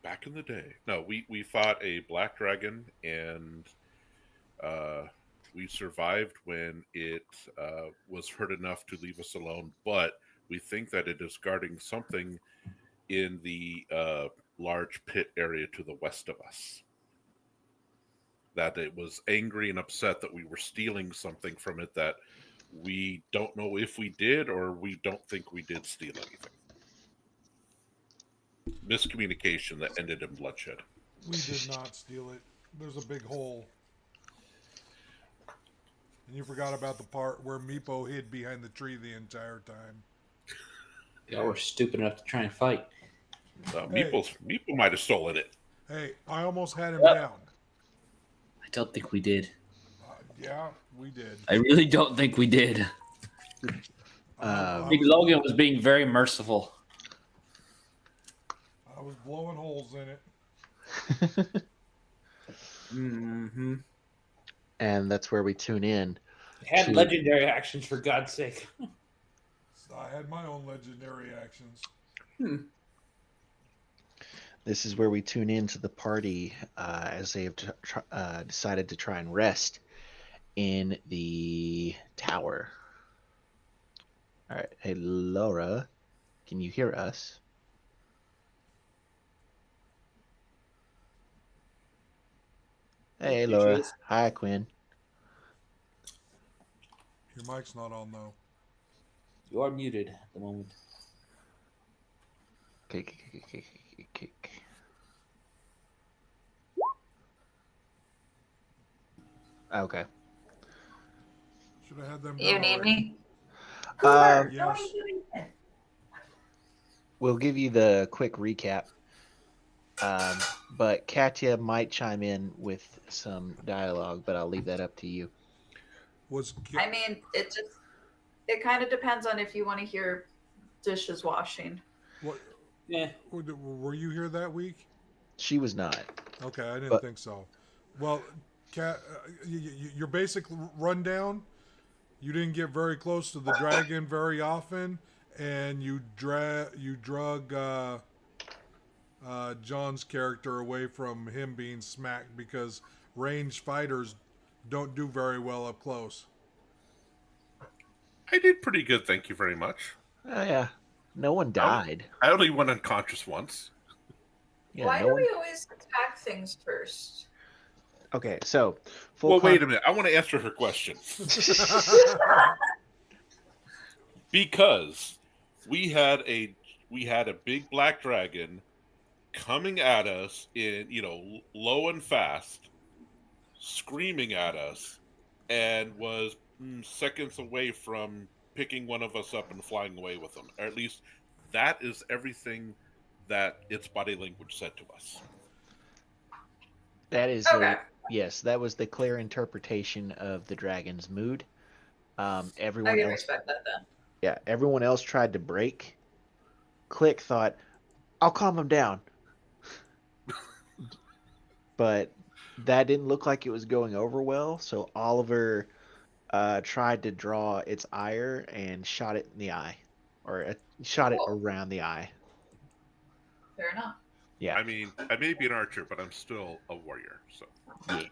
back in the day. No, we fought a black dragon, and uh, we survived when it was hurt enough to leave us alone. But we think that it is guarding something in the large pit area to the west of us. That it was angry and upset that we were stealing something from it that we don't know if we did or we don't think we did steal anything. Miscommunication that ended in bloodshed. We did not steal it. There's a big hole. And you forgot about the part where Meepo hid behind the tree the entire time. Y'all were stupid enough to try and fight. Hey, Meeple might have stolen it. hey, I almost had him Yep. down. I don't think we did. Yeah, we did. I really don't think we did. I Big was Logan was being very merciful. I was blowing holes in it. Mm-hmm. And that's where we tune in. Had to- legendary actions for God's sake. I had my own legendary actions. This is where we tune in to the party as they have decided to try and rest in the tower. All right. Hey, Laura, can you hear us? Hey, There she Laura. is. Hi, Quinn. Your mic's not on though. You are muted at the moment. Okay. Okay. Should have had them. You done need already. me? Yes. We'll give you the quick recap. But Katya might chime in with some dialogue, but I'll leave that up to you. Was I mean, it kind of depends on if you want to hear dishes washing. what? Yeah. Were you here that week? She was not. Okay, I didn't But- think so. Well, Cat, your basic rundown. You didn't get very close to the dragon very often, and you drug John's character away from him being smacked because ranged fighters don't do very well up close. I did pretty good, thank you very much. Oh, yeah. No one died. I only went unconscious once. Yeah, Why no do one. we always attack things first? Okay, so Well, wait a minute. I want to answer her question. Because we had a big black dragon coming at us in, low and fast, screaming at us, and was seconds away from picking one of us up and flying away with them. Or at least that is everything that its body language said to us. That is Okay. yes, that was the clear interpretation of the dragon's mood. I Everyone can else, respect that then. yeah, everyone else tried to break. Click thought, "I'll calm him down," but that didn't look like it was going over well. So Oliver tried to draw its ire and shot it in the eye, or shot it Cool. around the eye. Fair enough. Yeah, I mean, I may be an archer, but I'm still a warrior, so yeah,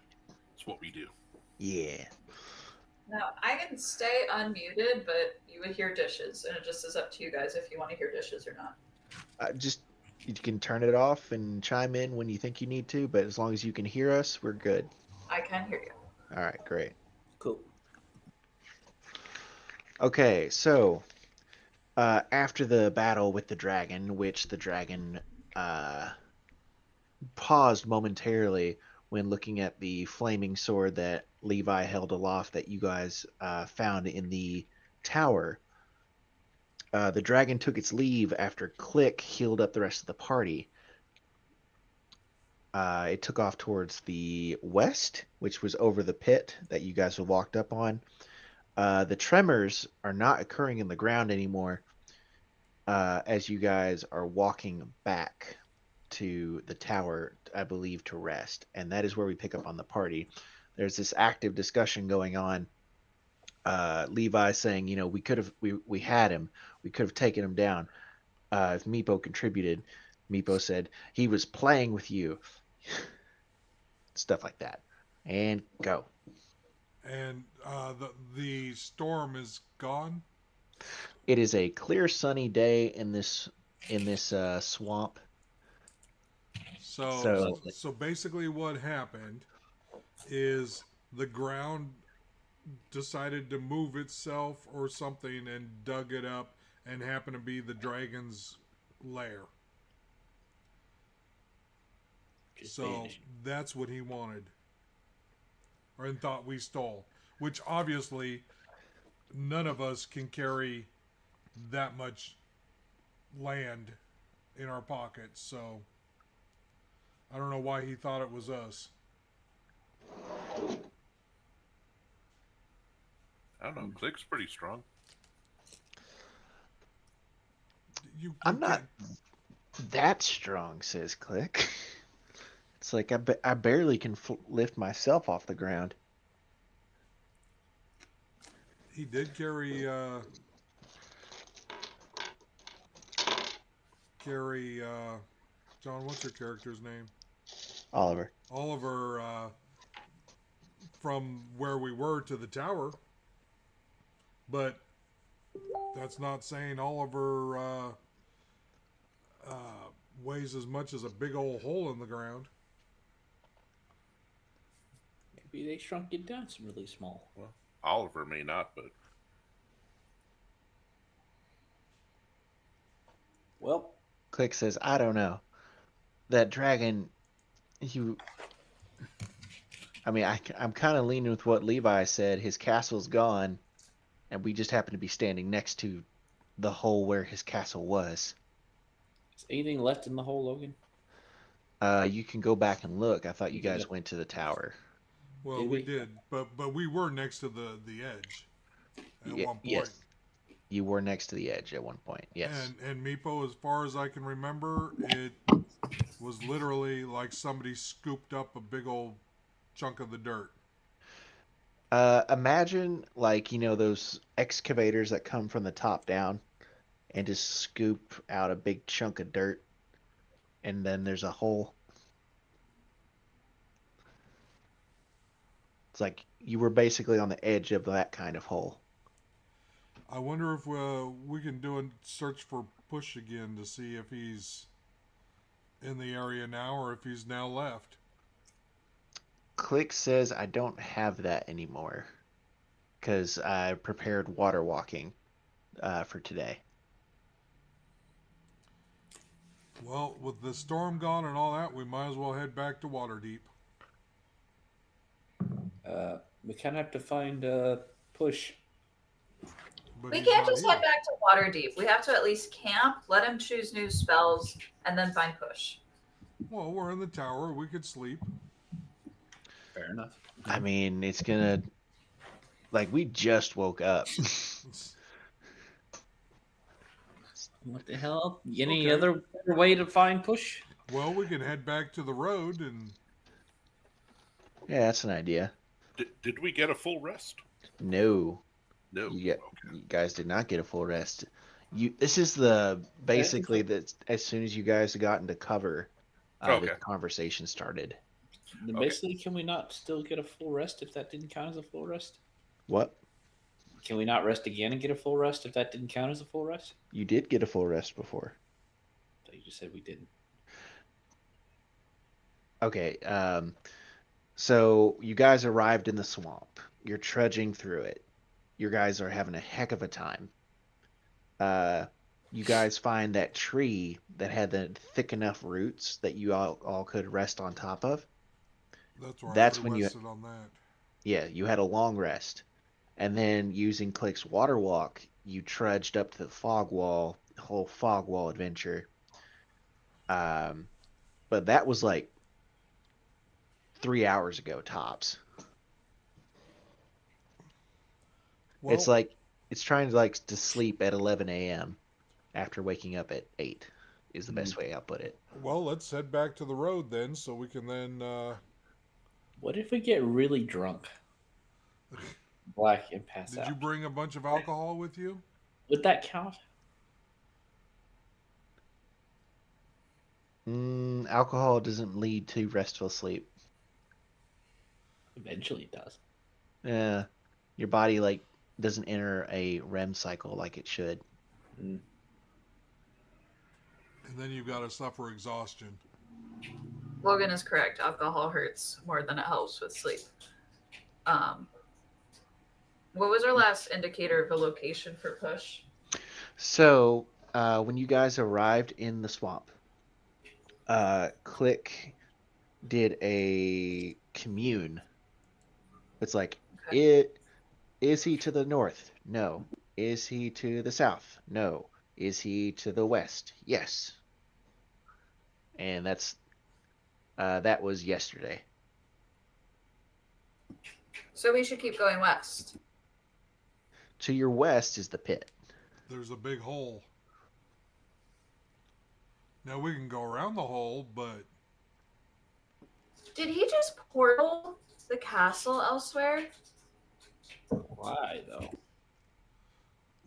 it's what we do. yeah. Now, I can stay unmuted, but you would hear dishes, and it just is up to you guys if you want to hear dishes or not. Just you can turn it off and chime in when you think you need to, but as long as you can hear us, we're good. I can hear you. All right, great. Cool. Okay, so after the battle with the dragon, which the dragon paused momentarily when looking at the flaming sword that Levi held aloft that you guys found in the tower, the dragon took its leave after Click healed up the rest of the party. It took off towards the west, which was over the pit that you guys had walked up on. The tremors are not occurring in the ground anymore as you guys are walking back to the tower, I believe, to rest. And that is where we pick up on the party. There's this active discussion going on. Levi saying, we could have, we had him. We could have taken him down if Meepo contributed. Meepo said, he was playing with you. Stuff like that. And go. And the storm is gone. It is a clear sunny day in this swamp. So So so basically, what happened is the ground decided to move itself or something and dug it up, and happened to be the dragon's lair. Just So vanished. that's what he wanted, or and thought we stole. Which obviously, none of us can carry that much land in our pockets. So I don't know why he thought it was us. I don't know. Click's pretty strong. You I'm not can't- that strong, says Click. It's like I barely can lift myself off the ground. He did carry John. What's your character's name? Oliver. Oliver, from where we were to the tower, but that's not saying Oliver weighs as much as a big old hole in the ground. Maybe they shrunk it down some really small. Well, Oliver may not, but Well, Click says, I don't know. That dragon, I'm kind of leaning with what Levi said. His castle's gone, and we just happen to be standing next to the hole where his castle was. is anything left in the hole, Logan? You can go back and look. I thought you You can guys look. went to the tower. Well, Did we we? did, but we were next to the edge at one point. Yes. You were next to the edge at one point. Yes. And Meepo, as far as I can remember, it was literally like somebody scooped up a big old chunk of the dirt. Imagine those excavators that come from the top down and just scoop out a big chunk of dirt, and then there's a hole. It's like you were basically on the edge of that kind of hole. I wonder if we can do a search for Push again to see if he's in the area now or if he's now left. Click says I don't have that anymore because I prepared water walking for today. Well, with the storm gone and all that, we might as well head back to Waterdeep. We kind of have to find Push. But We he's can't not just here. head back to Waterdeep. We have to at least camp, let him choose new spells, and then find Push. Well, we're in the tower. We could sleep. Fair enough. I mean, it's gonna we just woke up. What the hell? Any Okay. other better way to find Push? Well, we can head back to the road and Yeah, that's an idea. did we get a full rest? No. No. You Okay. guys did not get a full rest. This is basically that as soon as you guys got into cover, Okay. the conversation started. Then Okay. basically, can we not still get a full rest if that didn't count as a full rest? What? Can we not rest again and get a full rest if that didn't count as a full rest? You did get a full rest before. So you just said we didn't. Okay. So you guys arrived in the swamp. You're trudging through it. You guys are having a heck of a time. You guys find that tree that had the thick enough roots that you all could rest on top of. that's When you rested on that. Yeah, you had a long rest. And then using Click's water walk, you trudged up to the fog wall, whole fog wall adventure. But that was like 3 hours ago tops. Well, It's trying to sleep at 11 a.m. after waking up at 8 is the best way I'll put it. well, let's head back to the road then, so we can then. What if we get really drunk? Black and pass Did out. you bring a bunch of alcohol with you? Would that count? Alcohol doesn't lead to restful sleep. Eventually it does. Yeah, your body like doesn't enter a REM cycle like it should. Mm. And then you've got to suffer exhaustion. Logan is correct. Alcohol hurts more than it helps with sleep. Um, what was our last indicator of a location for push? So, when you guys arrived in the swamp, Click did a commune. It's like, Okay. is he to the north? No. Is he to the south? No. Is he to the west? Yes. And that was yesterday. So we should keep going west. To your west is the pit. There's a big hole. Now we can go around the hole, but Did he just portal the castle elsewhere? Why though?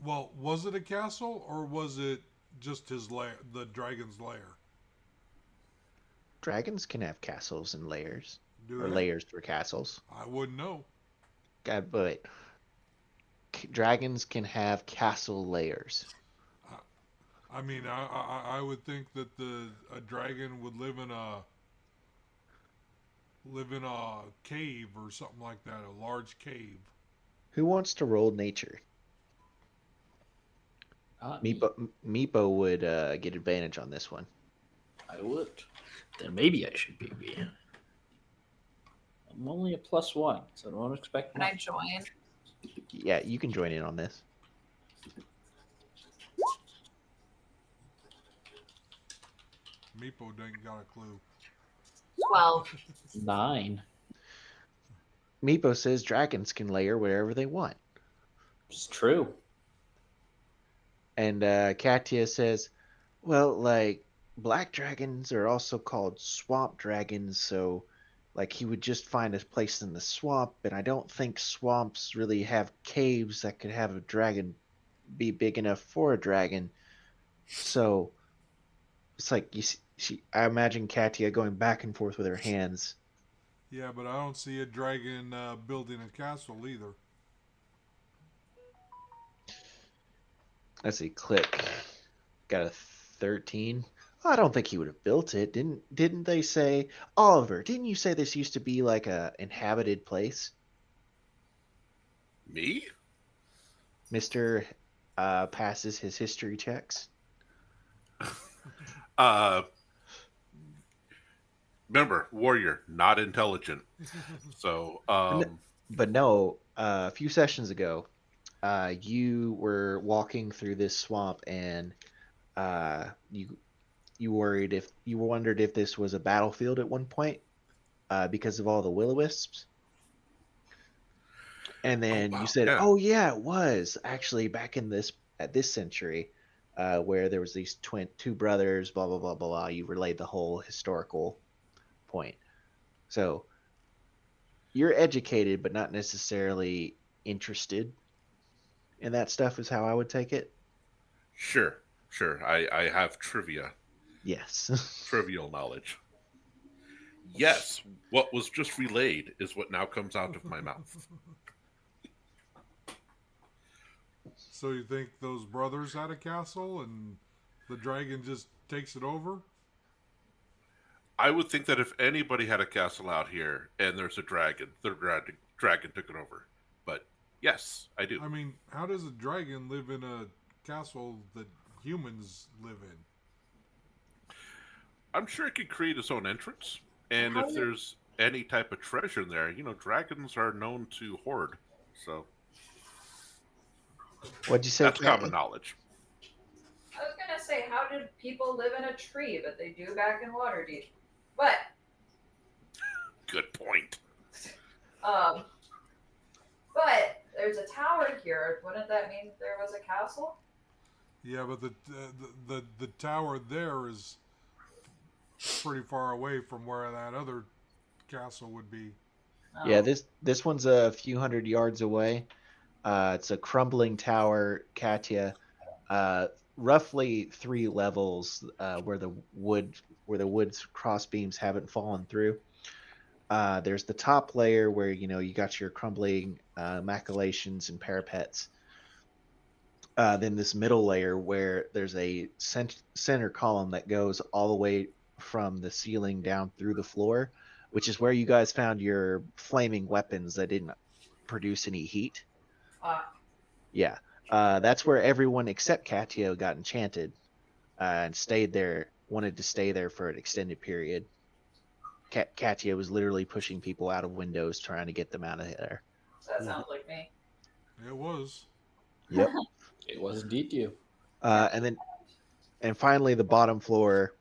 well, was it a castle or was it just his lair, the dragon's lair? Dragons can have castles and layers, Do or they? layers for castles. I wouldn't know. But dragons can have castle layers. I mean, I would think that a dragon would live in a cave or something like that, a large cave. Who wants to roll nature? Not me. Meepo would get advantage on this one. I would. Then maybe I should be. I'm only a +1, so don't expect Can I much. join? Yeah, you can join in on this. Meepo ain't got a clue. 12. 9. Meepo says dragons can layer wherever they want. It's true. And Katia says, well, like, black dragons are also called swamp dragons, so, like, he would just find a place in the swamp, and I don't think swamps really have caves that could have a dragon be big enough for a dragon. So, it's like, I imagine Katia going back and forth with her hands. Yeah, but I don't see a dragon building a castle either. Let's see, Click got a 13. I don't think he would have built it. Didn't they say, Oliver, didn't you say this used to be like a inhabited place? Me? Mr. Passes his history checks. Remember, warrior, not intelligent. So, But no, a few sessions ago, you were walking through this swamp and you wondered if this was a battlefield at one point because of all the will-o-wisps. And then wow, you said, yeah. "Oh yeah, it was actually back in this century, where there was these two brothers, blah blah blah blah blah." You relayed the whole historical point. So you're educated, but not necessarily interested in that stuff. Is how I would take it. Sure. I have trivia, Yes. trivial knowledge. Yes, what was just relayed is what now comes out of my mouth. So you think those brothers had a castle and the dragon just takes it over? I would think that if anybody had a castle out here and there's a dragon, the dragon took it over. But yes, I do. I mean, how does a dragon live in a castle that humans live in? I'm sure it could create its own entrance. And if there's any type of treasure in there, dragons are known to hoard. So What'd you say? that's Kat? common knowledge. I was gonna say, how did people live in a tree, but they do back in Waterdeep? But Good point. but there's a tower here. Wouldn't that mean there was a castle? Yeah, but the tower there is pretty far away from where that other castle would be. Yeah, Oh. this one's a few hundred yards away. It's a crumbling tower, Katia. Roughly 3 levels where the wood where the wood's cross beams haven't fallen through. There's the top layer where you got your crumbling machicolations and parapets. Then this middle layer where there's a center column that goes all the way from the ceiling down through the floor, which is where you guys found your flaming weapons that didn't produce any heat. Yeah, that's where everyone except Katio got enchanted and stayed there. Wanted to stay there for an extended period. Katya was literally pushing people out of windows, trying to get them out of there. That sounds like me. It was. Yep. It was indeed you. And finally, the bottom floor.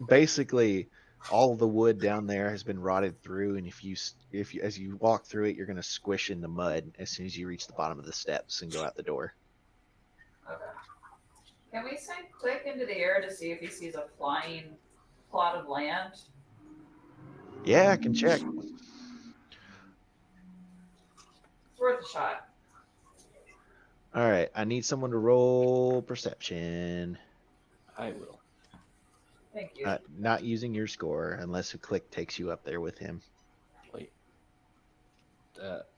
Basically, all the wood down there has been rotted through, and if you as you walk through it, you're going to squish in the mud as soon as you reach the bottom of the steps and go out the door. Okay. Can we send Click into the air to see if he sees a flying plot of land? Yeah, I can check. It's worth a shot. All right, I need someone to roll perception. I will. Thank you. Not using your score unless a Click takes you up there with him. Wait.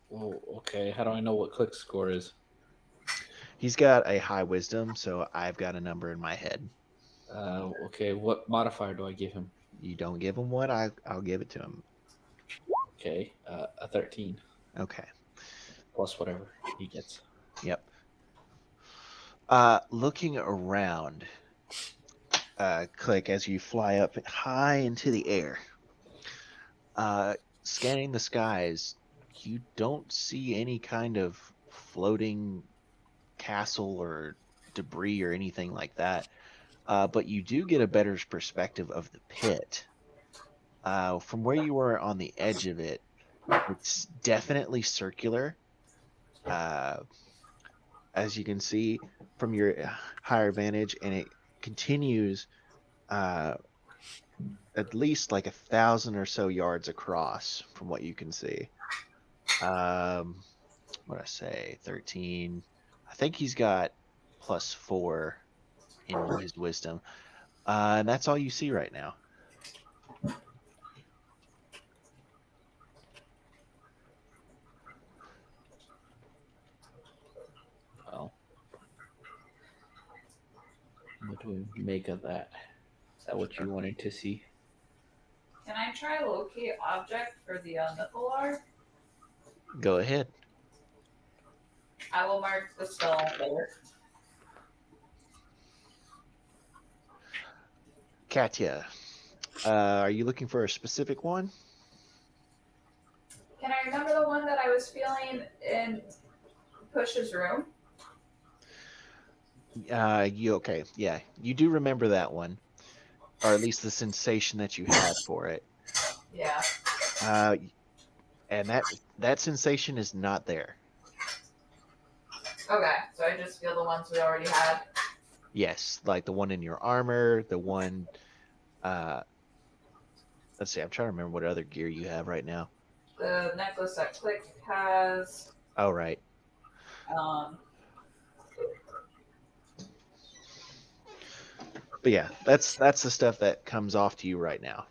Well, okay. How do I know what Click's score is? He's got a high wisdom, so I've got a number in my head. Okay. What modifier do I give him? You don't give him one, I'll give it to him. Okay. A 13 Okay. plus whatever he gets. Yep. Looking around, Click, as you fly up high into the air, scanning the skies, you don't see any kind of floating castle or debris or anything like that. But you do get a better perspective of the pit. From where you were on the edge of it, it's definitely circular. As you can see from your higher vantage, and it continues at least like 1,000 or so yards across from what you can see. What I say, 13. I think he's got +4 in his wisdom. And that's all you see right now. Well, what do we make of that? Is that what you wanted to see? Can I try locate object for the Mythalar? Go ahead. I will mark the stone there. Katya, are you looking for a specific one? Can I remember the one that I was feeling in Push's room? Okay. Yeah, you do remember that one, or at least the sensation that you had for it. Yeah. And that sensation is not there. Okay, so I just feel the ones we already had. Yes, like the one in your armor, the one. Let's see. I'm trying to remember what other gear you have right now. The necklace that Click has. Oh, right. But yeah, that's the stuff that comes off to you right now.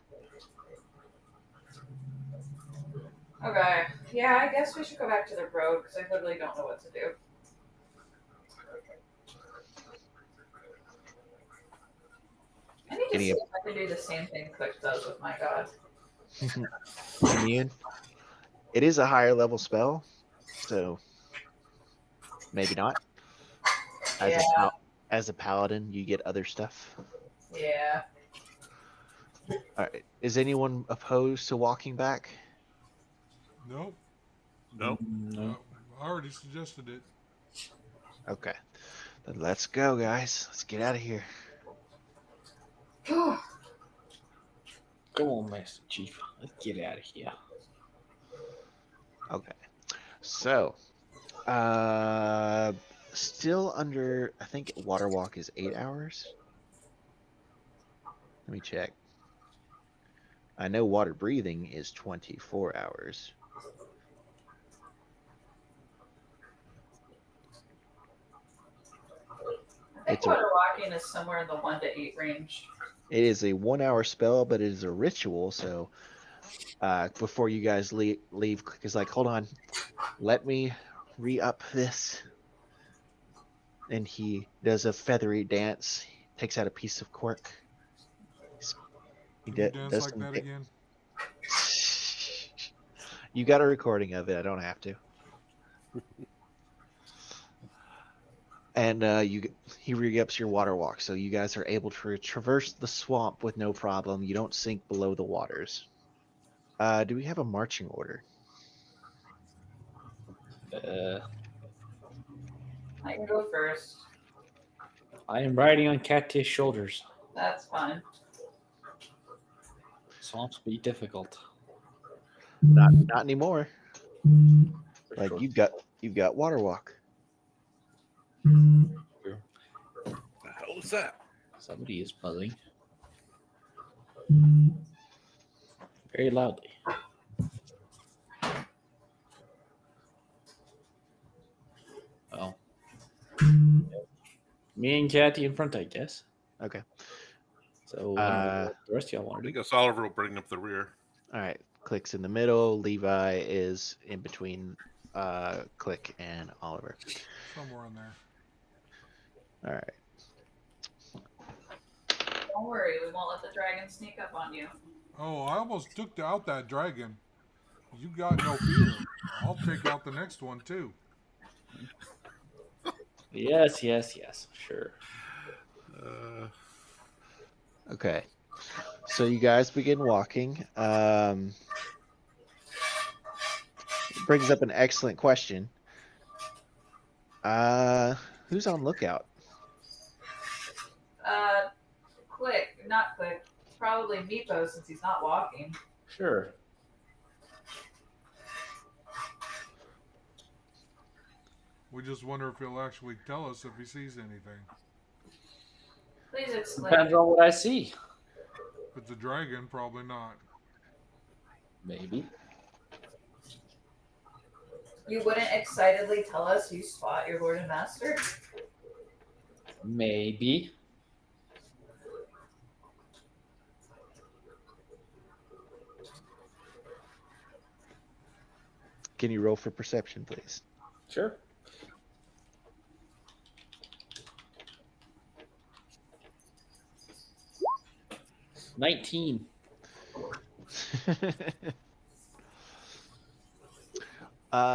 Okay. Yeah, I guess we should go back to the road because I literally don't know what to do. I need to see if I can do the same thing Click does with my god. Immune. It is a higher level spell, so maybe not. As a paladin, you get other stuff. Yeah. All right. Is anyone opposed to walking back? Nope. No. No. I already suggested it. Okay. Then let's go, guys. Let's get out of here. Come on, Master Chief. Let's get out of here. Okay. So, still under, I think water walk is 8 hours. Let me check. I know water breathing is 24 hours. I think It's a- water walking is somewhere in the 1 to 8 range. It is a 1 hour spell, but it is a ritual. So before you guys leave, Click is like, hold on, let me re-up this. And he does a feathery dance. Takes out a piece of cork. He Can you dance does like some that again? You got a recording of it. I don't have to. And he re-ups your water walk, so you guys are able to traverse the swamp with no problem. You don't sink below the waters. Do we have a marching order? I can go first. I am riding on Catti's shoulders. That's fine. Swamps be difficult. Not anymore. For Like sure. you've got water walk. The hell is that? Somebody is buzzing very loudly. Well, me and Catty in front, I guess. Okay. So I don't know what the rest of y'all I want to do. guess Oliver will bring up the rear. All right. Click's in the middle. Levi is in between Click and Oliver. Somewhere in there. All right. Don't worry, we won't let the dragon sneak up on you. Oh, I almost took out that dragon. You got no fear. I'll take out the next one too. Yes, sure. Okay. So you guys begin walking. Brings up an excellent question. Who's on lookout? Not Quick. Probably Meepo since he's not walking. Sure. We just wonder if he'll actually tell us if he sees anything. Please explain. Depends on what I see. If it's a dragon, probably not. Maybe. You wouldn't excitedly tell us you spot your Lord and Master? Maybe. Can you roll for perception, please? Sure. $19.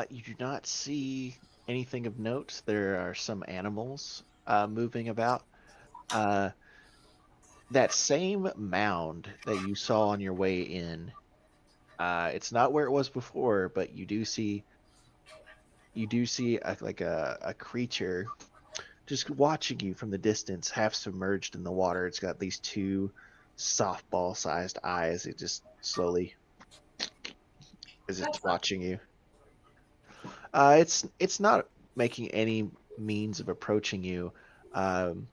You do not see anything of note. There are some animals moving about. That same mound that you saw on your way in, it's not where it was before, but you do see a creature just watching you from the distance, half submerged in the water. It's got these two softball-sized eyes. It just slowly is it's watching you. It's not making any means of approaching you, and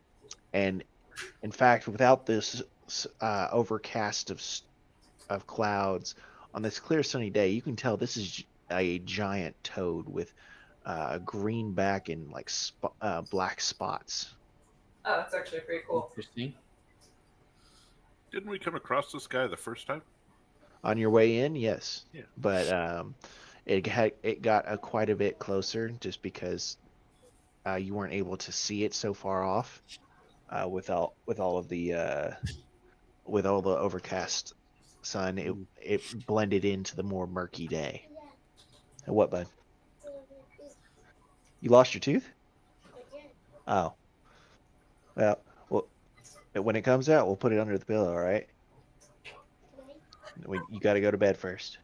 in fact, without this overcast of clouds on this clear sunny day, you can tell this is a giant toad with green back and like black spots. Oh, that's actually pretty cool. Interesting. Didn't we come across this guy the first time? On your way in, yes. Yeah. But it got quite a bit closer just because you weren't able to see it so far off with all of the overcast sun. It blended into the more murky day. What, bud? You lost your tooth? Oh. Well, when it comes out, we'll put it under the pillow, all right? You got to go to bed first.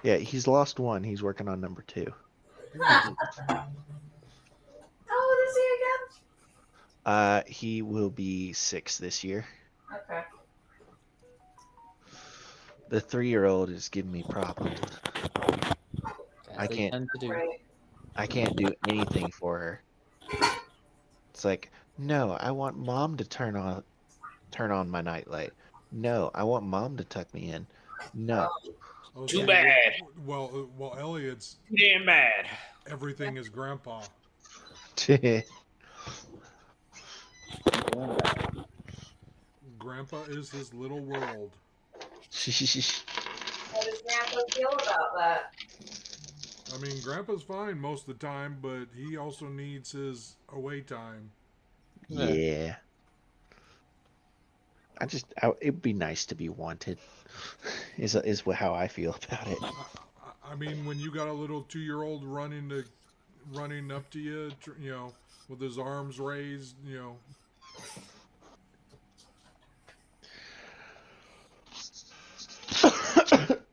Yeah, he's lost one. He's working on number 2. How old is he again? He will be 6 this year. Okay. The 3-year-old is giving me problems. As they can't- tend to do. Right. I can't do anything for her. It's like, no, I want mom to turn on my nightlight. No, I want mom to tuck me in. No. Oh, Too so- bad. Well, Elliot's Damn bad. everything is grandpa. Going back. Grandpa is his little world. How does Grandpa feel about that? I mean, Grandpa's fine most of the time, but he also needs his away time. Yeah. It'd be nice to be wanted. Is how I feel about it. I mean, when you got a little 2-year-old running up to you, with his arms raised,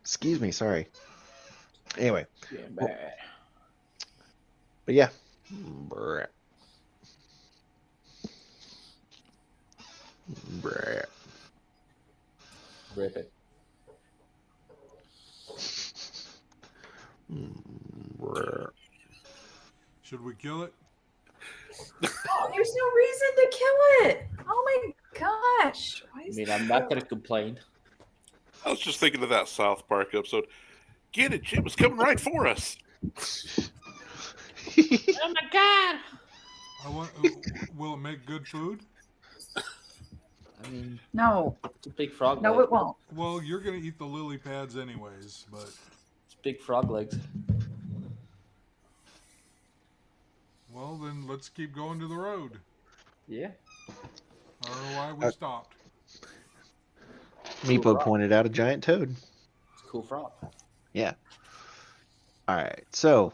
Excuse me, sorry. Anyway, Getting Well- bad. but yeah. Brr. Brr. Rip it. Brr. should we kill it? Oh, there's no reason to kill it. Oh my gosh. Why I is mean, I'm not gonna complain. I was just thinking of that South Park episode. Get it, Jim was coming right for us. Oh my god! Will it make good food? I mean, No, it's a big frog no, leg. it won't. Well, you're gonna eat the lily pads anyways, but It's big frog legs. well, then let's keep going to the road. Yeah. I don't know why we stopped. Meepo pointed out a giant toad. It's a cool frog. Yeah. All right. So,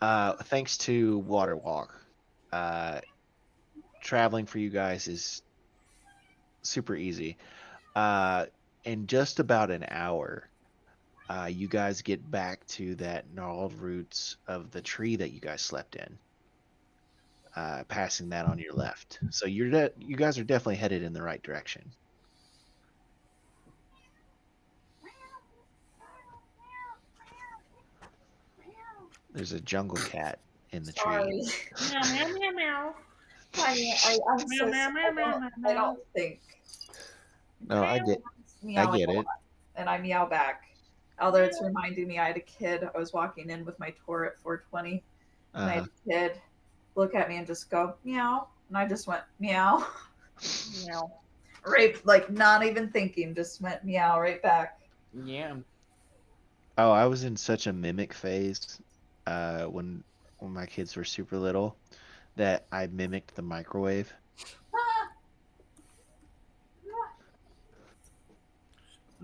thanks to Water Walk, traveling for you guys is super easy. In just about an hour, you guys get back to that gnarled roots of the tree that you guys slept in. Passing that on your left. So you guys are definitely headed in the right direction. There's a jungle cat in the tree. Sorry. Meow meow meow meow. I'm so I don't think. No, I get Meowing a it. lot, and I meow back. Although it's reminding me, I had a kid. I was walking in with my tour at 420, and I had a kid look at me and just go meow, and I just went meow, meow, right, like not even thinking, just went meow right back. Yeah. Oh, I was in such a mimic phase when my kids were super little that I mimicked the microwave.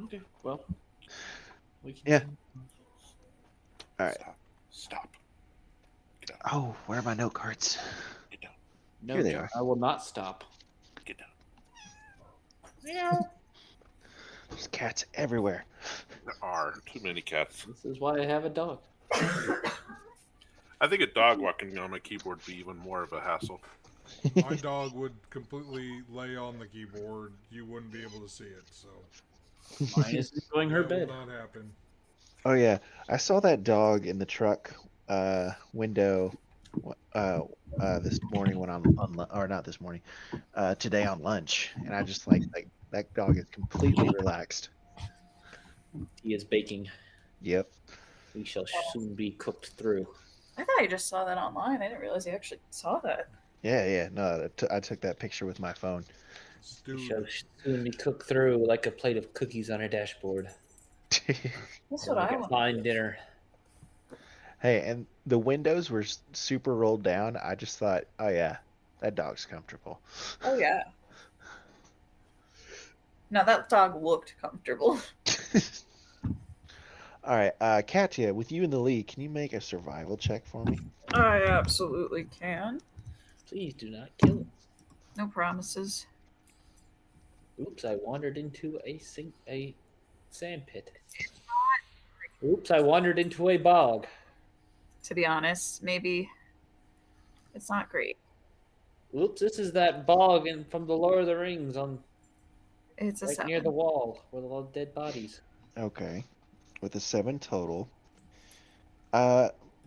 Okay. Well. We can. Yeah. All right. Stop. Oh, where are my note cards? Get down. No, Here they are. I will not stop. Get down. Meow. There's cats everywhere. There are too many cats. This is why I have a dog. I think a dog walking on my keyboard would be even more of a hassle. My dog would completely lay on the keyboard. You wouldn't be able to see it, so Mine is enjoying her that bed. will not happen. Oh yeah, I saw that dog in the truck window this morning when I'm on or not this morning, today on lunch, and I just like that dog is completely relaxed. He is baking. Yep. We shall soon be cooked through. I thought I just saw that online. I didn't realize you actually saw that. Yeah. No, I took that picture with my phone. We Dude, shall soon be cooked through like a plate of cookies on our dashboard. That's what Like I a want. fine dinner. Hey, and the windows were super rolled down. I just thought, oh yeah, that dog's comfortable. Oh yeah. Now that dog looked comfortable. All right, Katya, with you in the lead, can you make a survival check for me? I absolutely can. Please do not kill him. No promises. Oops, I wandered into a sand pit. Oops, I wandered into a bog. To be honest, maybe it's not great. Oops, this is that bog from the Lord of the Rings on It's a right 7. near the wall where the all dead bodies. Okay, with a 7 total.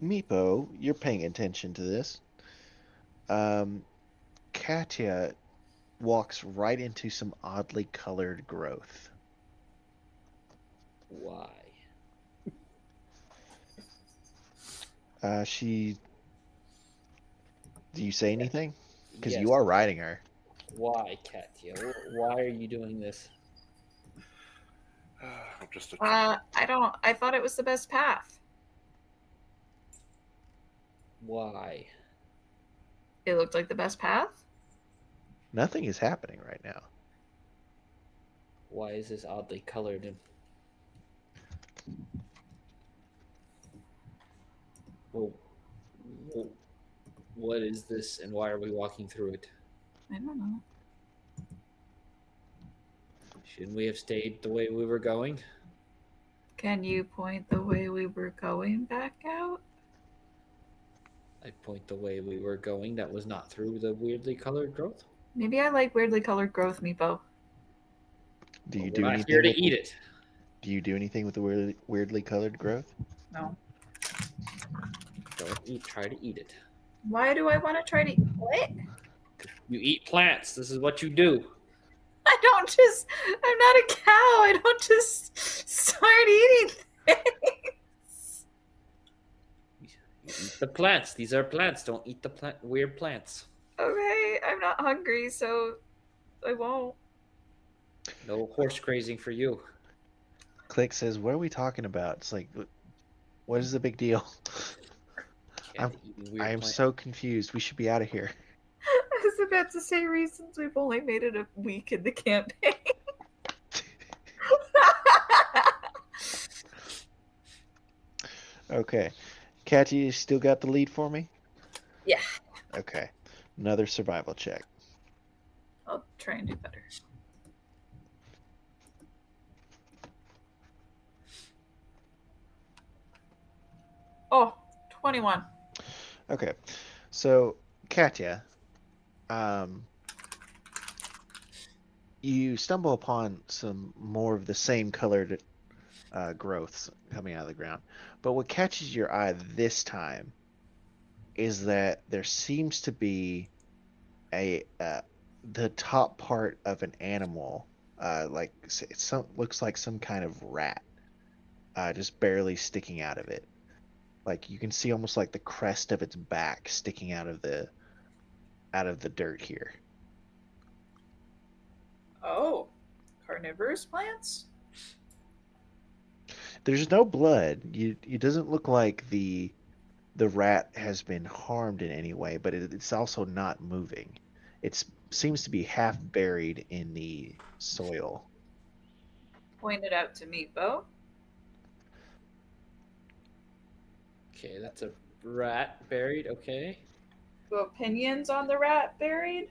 Meepo, you're paying attention to this. Katya walks right into some oddly colored growth. Why? Do you say anything? Because Yes. you are riding her. Why, Katya? Why are you doing this? I'm just a I thought it was the best path. Why? It looked like the best path. Nothing is happening right now. Why is this oddly colored? And well, what is this, and why are we walking through it? I don't know. Shouldn't we have stayed the way we were going? Can you point the way we were going back out? I point the way we were going. That was not through the weirdly colored growth. Maybe I like weirdly colored growth, Meepo. Do you We're do not anything? here to with eat it. Do you do anything with the weirdly colored growth? No. Don't eat. Try to eat it. Why do I want to try to what? You eat plants. This is what you do. I don't just. I'm not a cow. I don't just start eating things. You eat the plants. These are plants. Don't eat the weird plants. Okay, I'm not hungry, so I won't. No horse grazing for you. Click says, "What are we talking about?" It's like, what is the big deal? Can't eat weird I am plants. so confused. We should be out of here. I was about to say reasons we've only made it a week in the campaign. Okay. Katya, you still got the lead for me? Yeah. Okay. Another survival check. I'll try and do better. Oh, 21. Okay. So, Katya, you stumble upon some more of the same colored growths coming out of the ground. But what catches your eye this time is that there seems to be the top part of an animal, like looks like some kind of rat, just barely sticking out of it. Like you can see almost like the crest of its back sticking out of the dirt here. Oh, carnivorous plants? There's no blood. It doesn't look like the rat has been harmed in any way, but it's also not moving. It seems to be half buried in the soil. Point it out to Meepo. Okay, that's a rat buried. Okay. Opinions on the rat buried?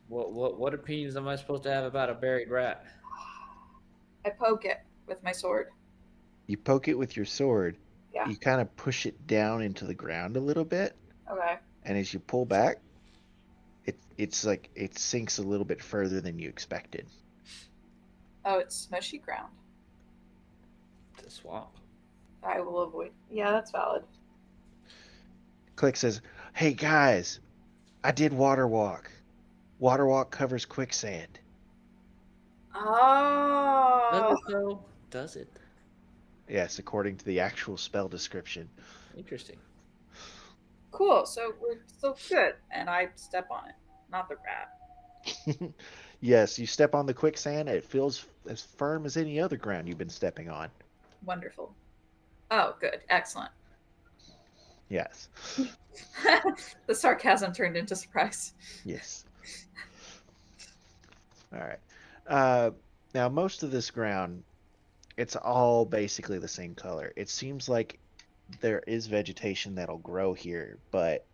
What opinions am I supposed to have about a buried rat? I poke it with my sword. You poke it with your sword. Yeah. You kind of push it down into the ground a little bit, Okay. and as you pull back, it's like it sinks a little bit further than you expected. Oh, it's smushy ground. The swamp. I will avoid. Yeah, that's valid. Click says, "Hey guys, I did water walk. Water walk covers quicksand." Oh. Does it though? Does it? Yes, according to the actual spell description. Interesting. Cool. So we're still good. And I step on it, not the rat. Yes, you step on the quicksand, it feels as firm as any other ground you've been stepping on. Wonderful. Oh, good. Excellent. Yes. The sarcasm turned into surprise. Yes. All right. Now, most of this ground, it's all basically the same color. It seems like there is vegetation that'll grow here, but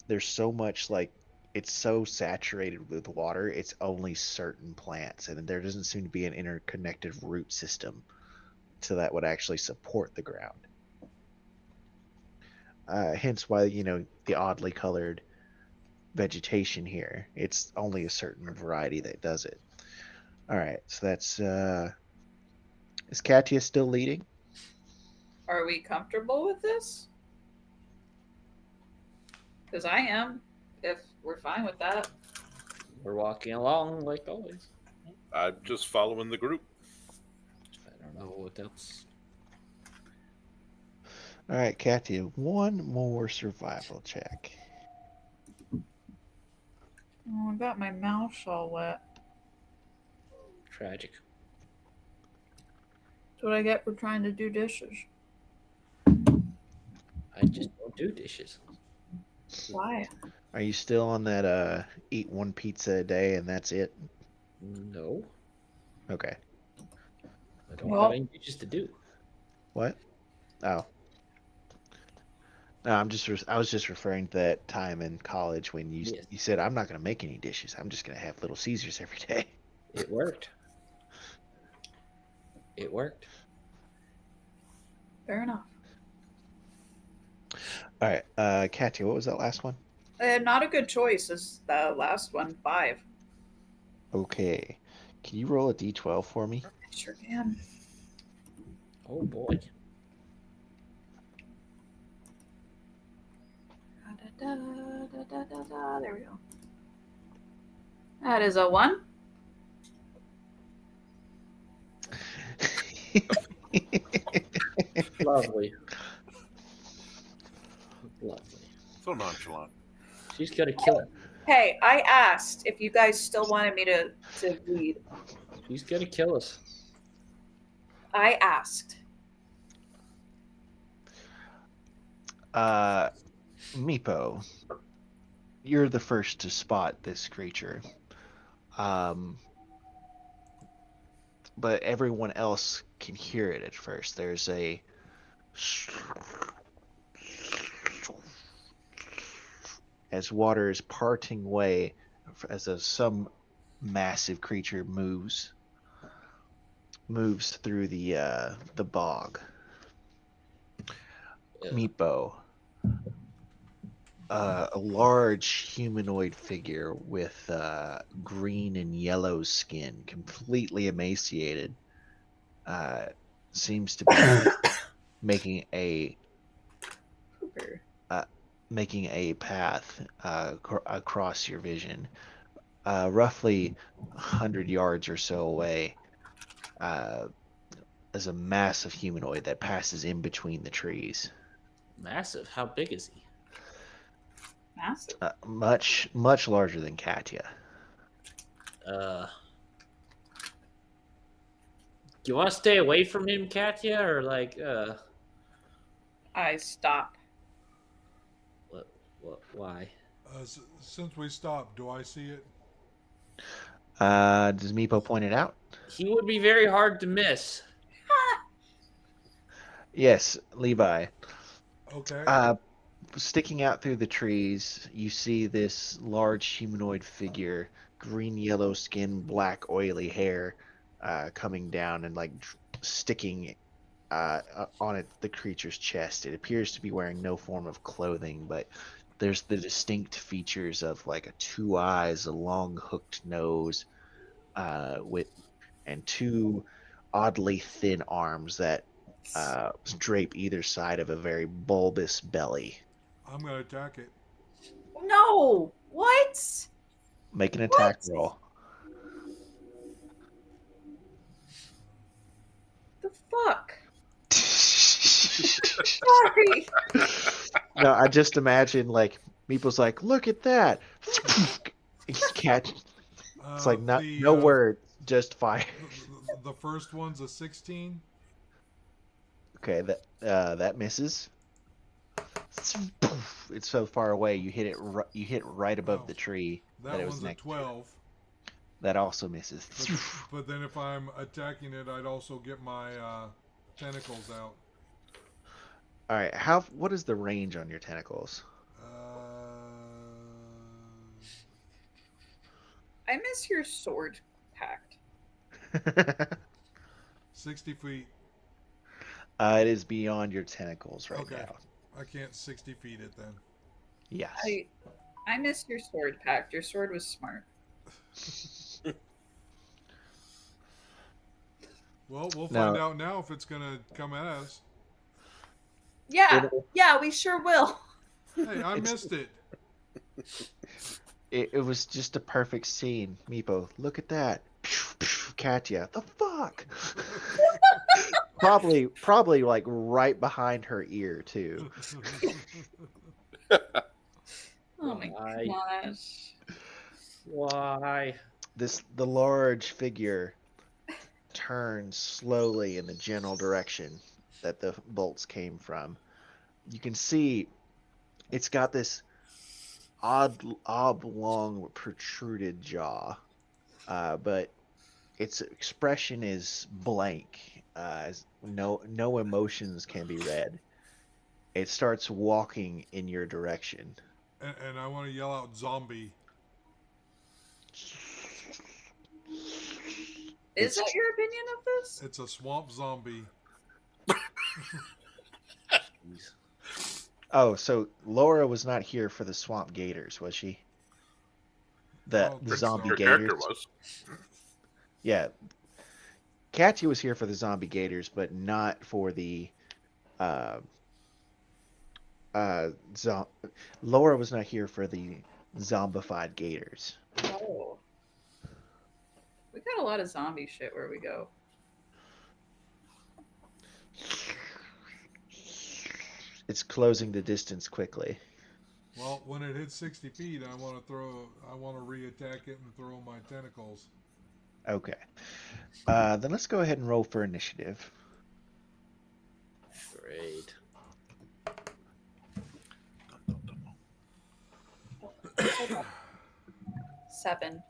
there's so much like it's so saturated with water, it's only certain plants, and there doesn't seem to be an interconnected root system so that would actually support the ground. Hence why, the oddly colored vegetation here. It's only a certain variety that does it. All right, so that's is Katya still leading? Are we comfortable with this? Because I am, if we're fine with that. We're walking along like always. I'm just following the group. I don't know what else. All right, Katya, one more survival check. Oh, I got my mouth all wet. Tragic. That's what I get for trying to do dishes. I just don't do dishes. Why? Are you still on that eat one pizza a day and that's it? No, Okay. I don't Well- have any dishes to do. What? Oh. No, I was just referring to that time in college when you Yes. you said I'm not going to make any dishes. I'm just going to have Little Caesars every day. It worked. It worked. Fair enough. All right, Katya, what was that last one? Not a good choice is the last one, 5. Okay. Can you roll a d12 for me? I sure can. Oh boy. There we go. That is a 1. Lovely. Lovely. So nonchalant. She's gonna kill him. Hey, I asked if you guys still wanted me to read. She's gonna kill us. I asked. Meepo, you're the first to spot this creature. But everyone else can hear it at first. There's a as water is parting way as some massive creature moves through the bog. Yeah. Meepo, a large humanoid figure with green and yellow skin, completely emaciated, seems to be making a path across your vision, roughly 100 yards or so away. Is a massive humanoid that passes in between the trees. Massive. How big is he? Massive. Much larger than Katya. Do you want to stay away from him, Katya, or like I stop. what? Why? Since we stopped, do I see it? Does Meepo point it out? He would be very hard to miss. Yes, Levi. Okay. Sticking out through the trees, you see this large humanoid figure, green yellow skin, black oily hair, coming down and like sticking on the creature's chest. It appears to be wearing no form of clothing, but there's the distinct features of like a 2 eyes, a long hooked nose, and 2 oddly thin arms that drape either side of a very bulbous belly. I'm gonna attack it. No! What? Make an attack What? roll. The fuck? Sorry. No, I just imagine like Meeple's like, look at that. Catch. It's like no word, just fire. The first one's a 16. Okay, that misses. It's so far away. You hit it. You hit right above Oh. the tree That it was one's a next to. 12. That also misses. But then if I'm attacking it, I'd also get my tentacles out. All right. What is the range on your tentacles? I miss your sword pact. 60 feet. It is beyond your tentacles right Okay. now. I can't 60 feet it then. Yes. I miss your sword pact. Your sword was smart. Well, we'll Now- find out now if it's gonna come at us. Yeah, yeah, we sure will. Hey, I missed it. It was just a perfect scene. Meepo, look at that. Katya, the fuck? Probably like right behind her ear too. Oh my Why? gosh. Why? The large figure turns slowly in the general direction that the bolts came from. You can see it's got this oblong protruded jaw, but its expression is blank. No emotions can be read. It starts walking in your direction. And I want to yell out zombie. Is It's that your opinion of this? It's a swamp zombie. Jeez. Oh, so Laura was not here for the swamp gators, was she? The don't the think zombie so. Your gators. character was. Yeah, Katya was here for the zombie gators, but not for the uh zo- Laura was not here for the zombified gators. Oh. We got a lot of zombie shit where we go. It's closing the distance quickly. Well, when it hits 60 feet, I want to re-attack it and throw my tentacles. Okay. Then let's go ahead and roll for initiative. Great. 7.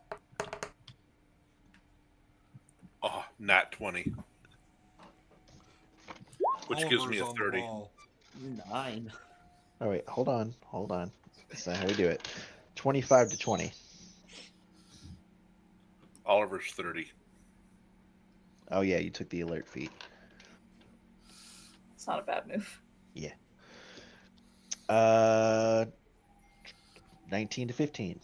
Oh, nat 20. Which gives me a Oliver's on the 30. ball. 9. Oh wait, hold on. That's not how we do it. 25 to 20. Oliver's 30. Oh yeah, you took the alert feat. It's not a bad move. 19 to 15.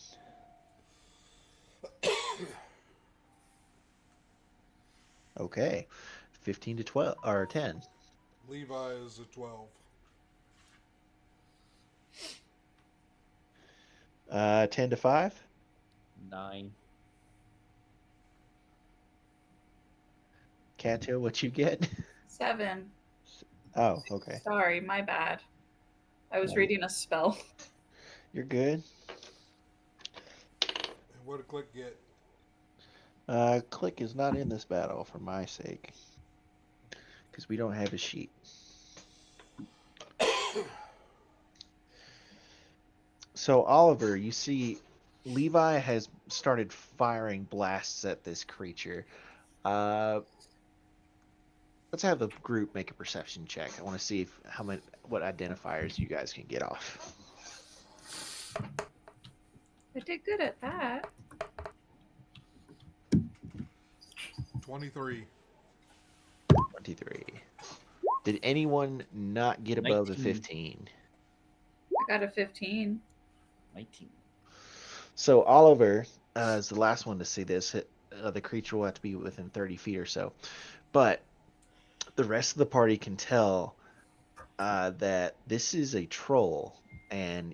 Okay. 15 to 12 or 10. Levi is a 12. 10 to 5. 9. Kato, what you get? 7. Oh, okay. Sorry, my bad. I was reading a spell. You're good. And what did Click get? Click is not in this battle for my sake. Because we don't have a sheet. So, Oliver, you see Levi has started firing blasts at this creature. Let's have the group make a perception check. I want to see what identifiers you guys can get off. I did good at that. 23. 23. Did anyone not get above the 19. 15? I got a 15. 19. So Oliver is the last one to see this. The creature will have to be within 30 feet or so. But the rest of the party can tell that this is a troll, and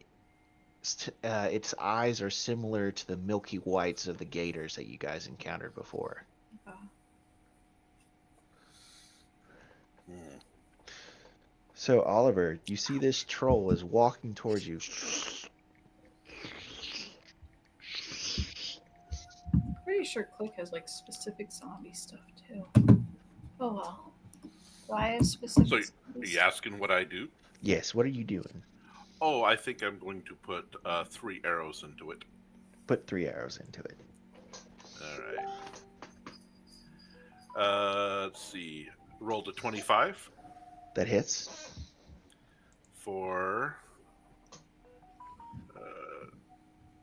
its eyes are similar to the milky whites of the gators that you guys encountered before. Oh. Hmm. So Oliver, you see this troll is walking towards you. Pretty sure Click has like specific zombie stuff too. Oh well. Do I have specific So, zombie Are you stuff? asking what I do? Yes, what are you doing? Oh, I think I'm going to put 3 arrows into it. Put 3 arrows into it. All right. Let's see. Rolled a 25 That hits. for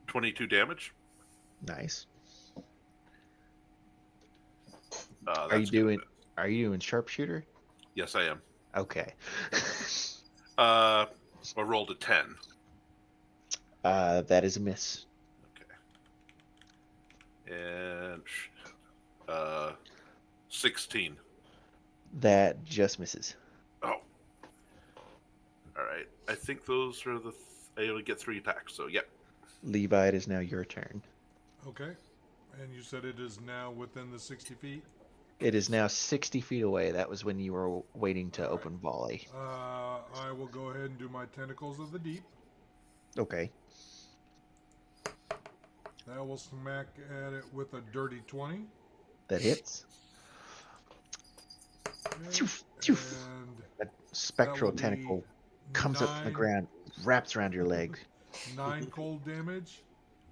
22 damage. Nice. That's Are you doing? good. Are you doing sharpshooter? Yes, I am. Okay. I rolled a 10. That is a miss. And 16. That just misses. Oh. All right. I think those are I only get 3 attacks. So, yep. Levi, it is now your turn. Okay. And you said it is now within the 60 feet? It is now 60 feet away. That was when you were waiting to open volley. I will go ahead and do my Tentacles of the Deep. Okay. That will smack at it with a dirty 20. That hits. Okay, and That spectral will be tentacle comes up from the 9 ground, wraps around your leg. 9 cold damage,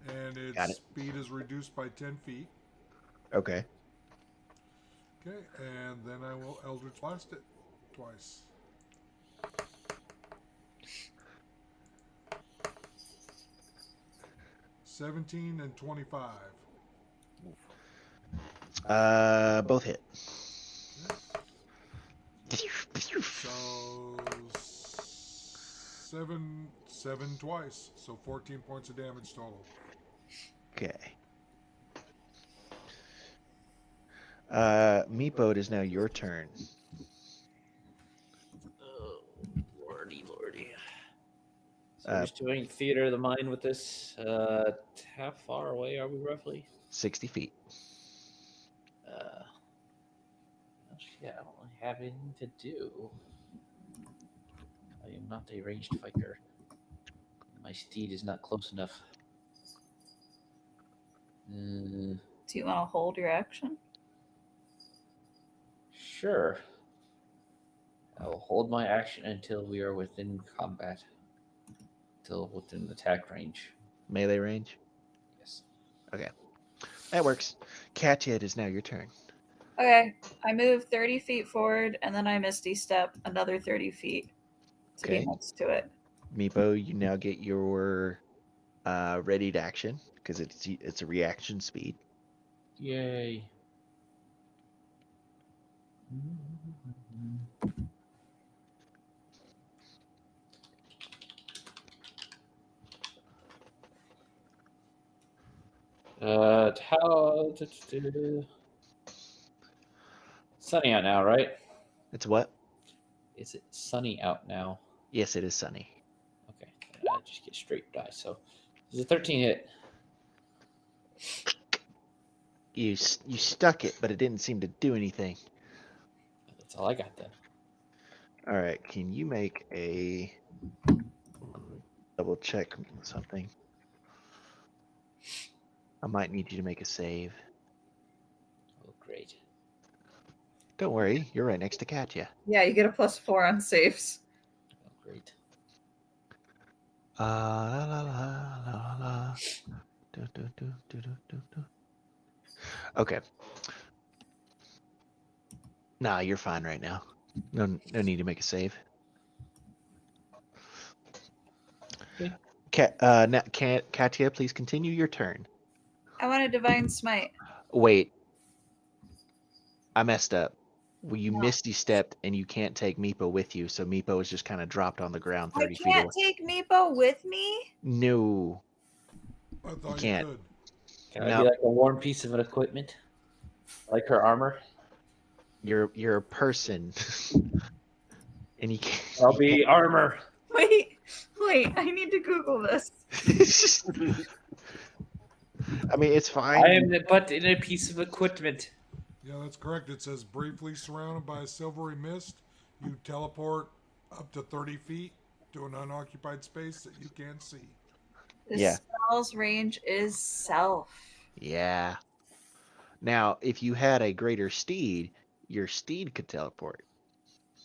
and Got its it. speed is reduced by 10 feet. Okay. Okay, and then I will Eldritch Blast it twice. $17 and $25. Both hit. So seven twice. So 14 points of damage total. Okay. Meepo, it is now your turn. Oh, lordy. So we're just doing theater of the mind with this. How far away are we roughly? 60 feet. Yeah, I don't really have anything to do. I am not a ranged fighter. My steed is not close enough. Do you want to hold your action? Sure. I will hold my action until we are within combat. Until within attack range. Melee range. Yes. That works. Katya, it is now your turn. Okay, I move 30 feet forward, and then I Misty Step another 30 feet to Okay. be next to it. Meepo, you now get your readied action because it's a reaction speed. Yay. How sunny out now, right? It's what? Is it sunny out now? Yes, it is sunny. Okay, I just get straight die. So, it's a 13 hit. You stuck it, but it didn't seem to do anything. That's all I got then. All right, can you make a double check something? I might need you to make a save. Oh, great. Don't worry, you're right next to Katya. Yeah, you get a +4 on saves. Oh, great. La la la la la. Do, do, do, do, do, do, do. Okay. Nah, you're fine right now. No need to make a save. Okay. Katya, please continue your turn. I want a Divine Smite. Wait. I messed up. Well, you No. misty stepped and you can't take Meepo with you, so Meepo is just kind of dropped on the ground I 30 feet can't away. take Meepo with me? No. I thought can't. you could. Can I No. be like a worn piece of equipment? Like her armor? You're a person. And you can't. I'll be armor. Wait, I need to Google this. I mean, it's fine. I am but in a piece of equipment. Yeah, that's correct. It says briefly surrounded by a silvery mist, you teleport up to 30 feet to an unoccupied space that you can't see. This Yeah. spell's range is self. Yeah. Now, if you had a greater steed, your steed could teleport.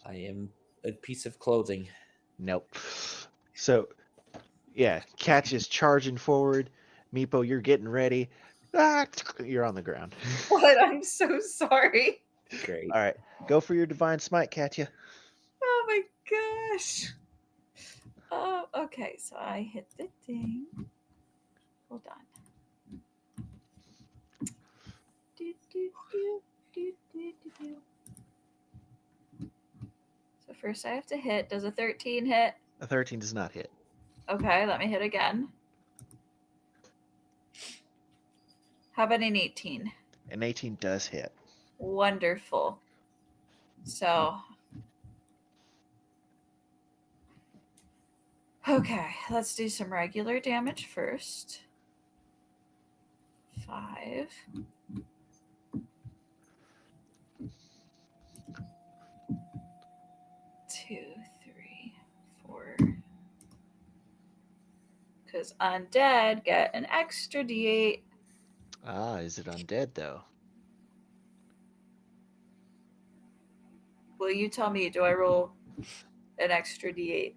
I am a piece of clothing. Nope. So, yeah, Catch is charging forward. Meepo, you're getting ready. Ah, you're on the ground. What? I'm so sorry. Great. All right, go for your divine smite, Katya. Oh my gosh. Oh, okay. So I hit the thing. Hold on. Do, do, do, do, do, do, do. So first I have to hit. Does a 13 hit? A 13 does not hit. Okay, let me hit again. How about an 18? An 18 does hit. Wonderful. So, okay, let's do some regular damage first. 5. is undead get an extra d8. Ah, is it undead though? Will you tell me, do I roll an extra d8?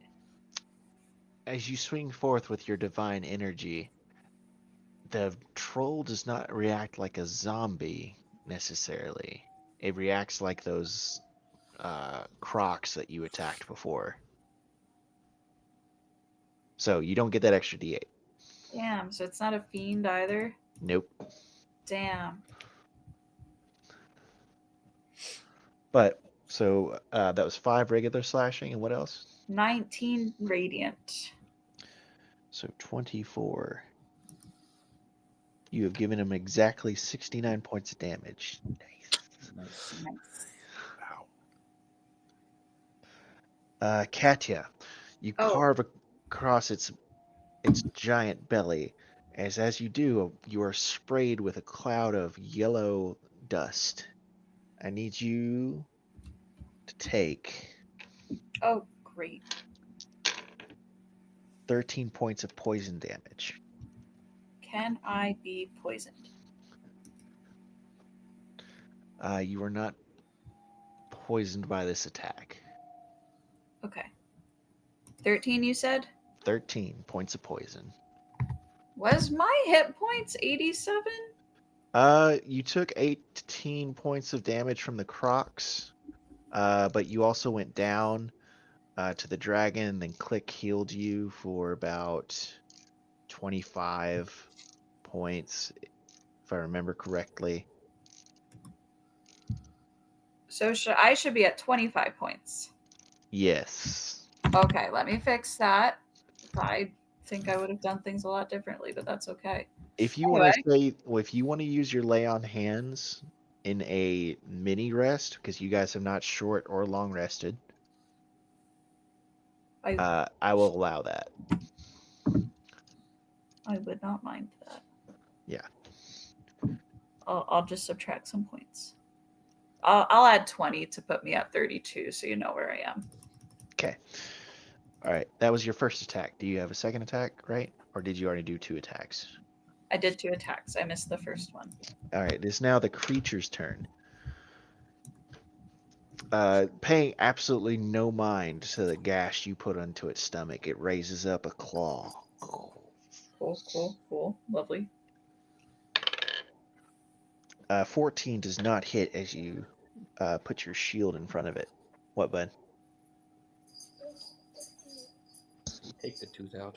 As you swing forth with your divine energy, the troll does not react like a zombie necessarily. It reacts like those crocs that you attacked before. So you don't get that extra d8. Damn, so it's not a fiend either? Nope. Damn. But so that was 5 regular slashing, and what else? 19 radiant. So 24. You have given him exactly 69 points of damage. Nice. Nice. Ow. Katya, you Oh. carve across its giant belly. As you do, you are sprayed with a cloud of yellow dust. I need you to take Oh, great. 13 points of poison damage. Can I be poisoned? You are not poisoned by this attack. Okay. 13, you said? 13 points of poison. Was my hit points 87? You took 18 points of damage from the crocs, but you also went down to the dragon, then Click healed you for about 25 points, if I remember correctly. So I should be at 25 points. Yes. Okay, let me fix that. I think I would have done things a lot differently, but that's okay. If you want to say, well, if you want to use your lay on hands in a mini rest, because you guys have not short or long rested, I will allow that. I would not mind that. Yeah. I'll just subtract some points. I'll add 20 to put me at 32, so you know where I am. Okay. All right. That was your first attack. Do you have a second attack, right? Or did you already do 2 attacks? I did 2 attacks. I missed the first one. All right. It is now the creature's turn. Paying absolutely no mind to the gash you put onto its stomach, it raises up a claw. Cool. Lovely. 14 does not hit as you put your shield in front of it. What, bud? Take the tooth out.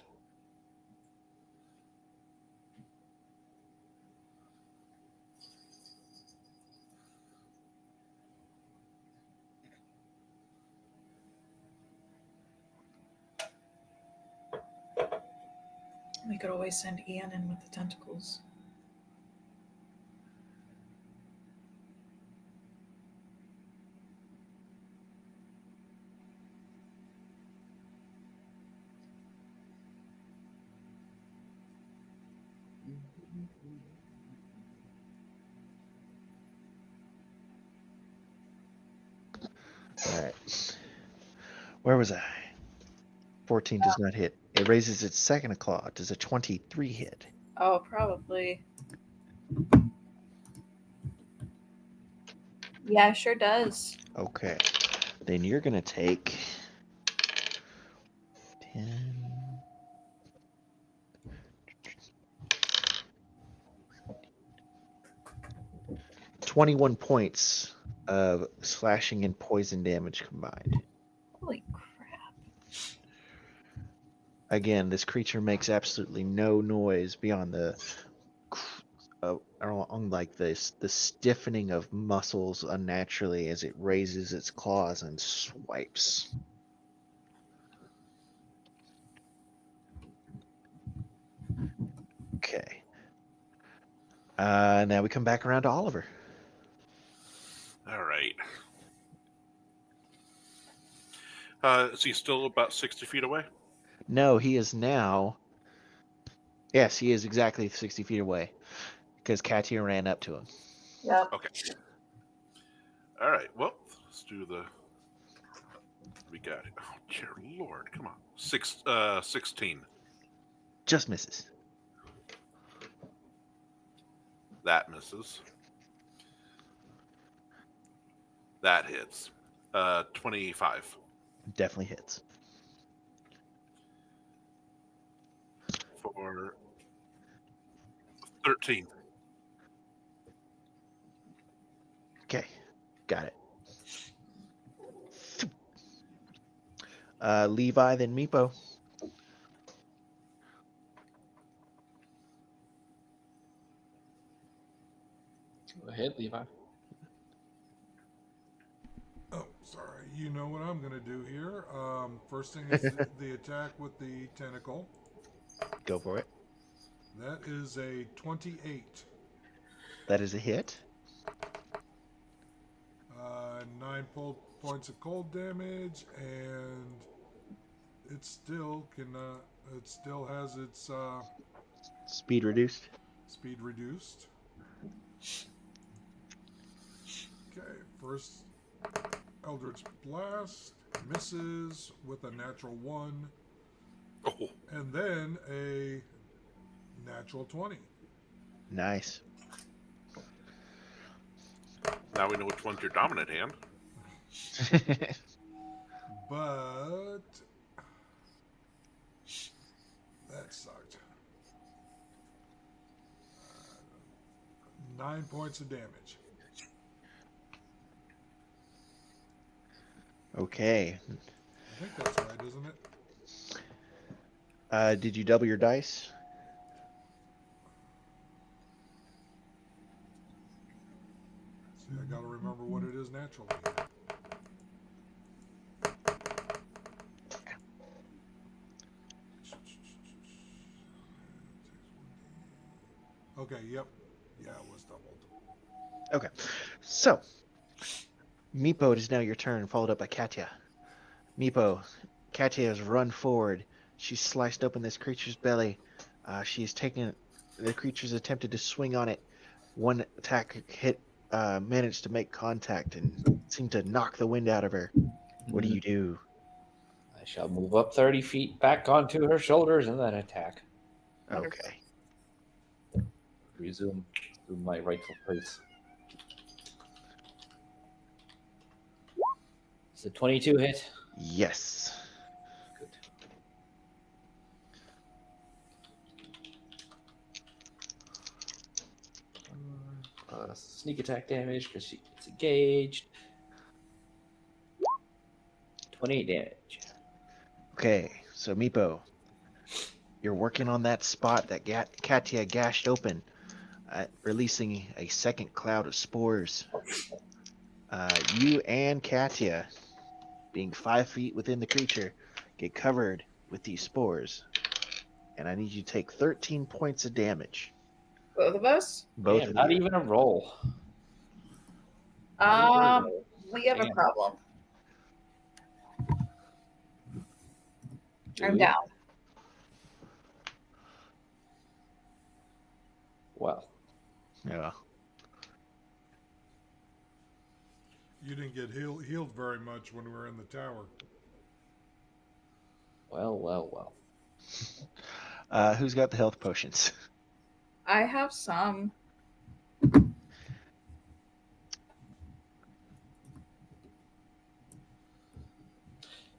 We could always send Ian in with the tentacles. All right. Where was I? 14 does not hit. It raises its second claw. Does a 23 hit? Oh, probably. Yeah, sure does. Okay. Then you're going to take 10. $21 points of slashing and poison damage combined. Holy crap. Again, this creature makes absolutely no noise beyond the like this the stiffening of muscles unnaturally as it raises its claws and swipes. Okay. Now we come back around to Oliver. All right. Is he still about 60 feet away? No, he is now. Yes, he is exactly 60 feet away because Katia ran up to him. Yep. Okay. All right. Well, let's do the. We got it. Oh, dear Lord. Come on. 16. Just misses. That misses. That hits. 25 Definitely hits. for 13. Okay, got it. Levi, then Meepo. Go ahead, Levi. Oh, sorry. You know what I'm gonna do here. First thing is the attack with the tentacle. Go for it. That is a 28. That is a hit. 9 points of cold damage, and it still cannot. It still has its Speed reduced. speed reduced. Okay, first Eldritch Blast misses with a natural 1, Oh, and then a natural 20. Nice. now we know which one's your dominant hand. But that sucked. 9 points of damage. Okay. I think that's right, isn't it? Did you double your dice? See, I gotta remember what it is naturally. Okay, yep. Yeah, it was doubled. Okay. So, Meepo, it is now your turn, followed up by Katya. Meepo, Katya has run forward. She's sliced open this creature's belly. She's taken. The creature's attempted to swing on it. One attack hit, managed to make contact and seemed to knock the wind out of her. What do you do? I shall move up 30 feet back onto her shoulders and then attack. Wonderful. Okay. Resume to my rightful place. It's a 22 hit. Yes. Good. Sneak attack damage because she gets engaged. 28 damage. Okay. So Meepo, you're working on that spot that Katya gashed open, releasing a second cloud of spores. You and Katya, being 5 feet within the creature, get covered with these spores. And I need you to take 13 points of damage. Both of us? Both Damn, of not you. even a roll. Not even a roll. We have a Damn. problem. I'm Dude. down. Well, Yeah. You didn't get healed very much when we were in the tower. well. Who's got the health potions? I have some.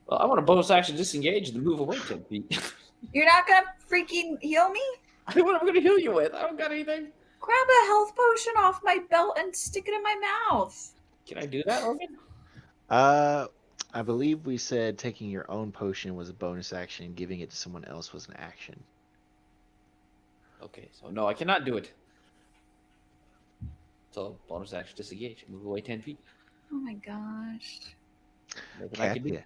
Well, I want to bonus action disengage and move away 10 feet. You're not gonna freaking heal me? What am I going to heal you with? I don't got anything. Grab a health potion off my belt and stick it in my mouth. Can I do that, Logan? I believe we said taking your own potion was a bonus action and giving it to someone else was an action. Okay, so no, I cannot do it. So bonus action disengage, move away 10 feet. Oh my gosh. Nothing I can do. Katya,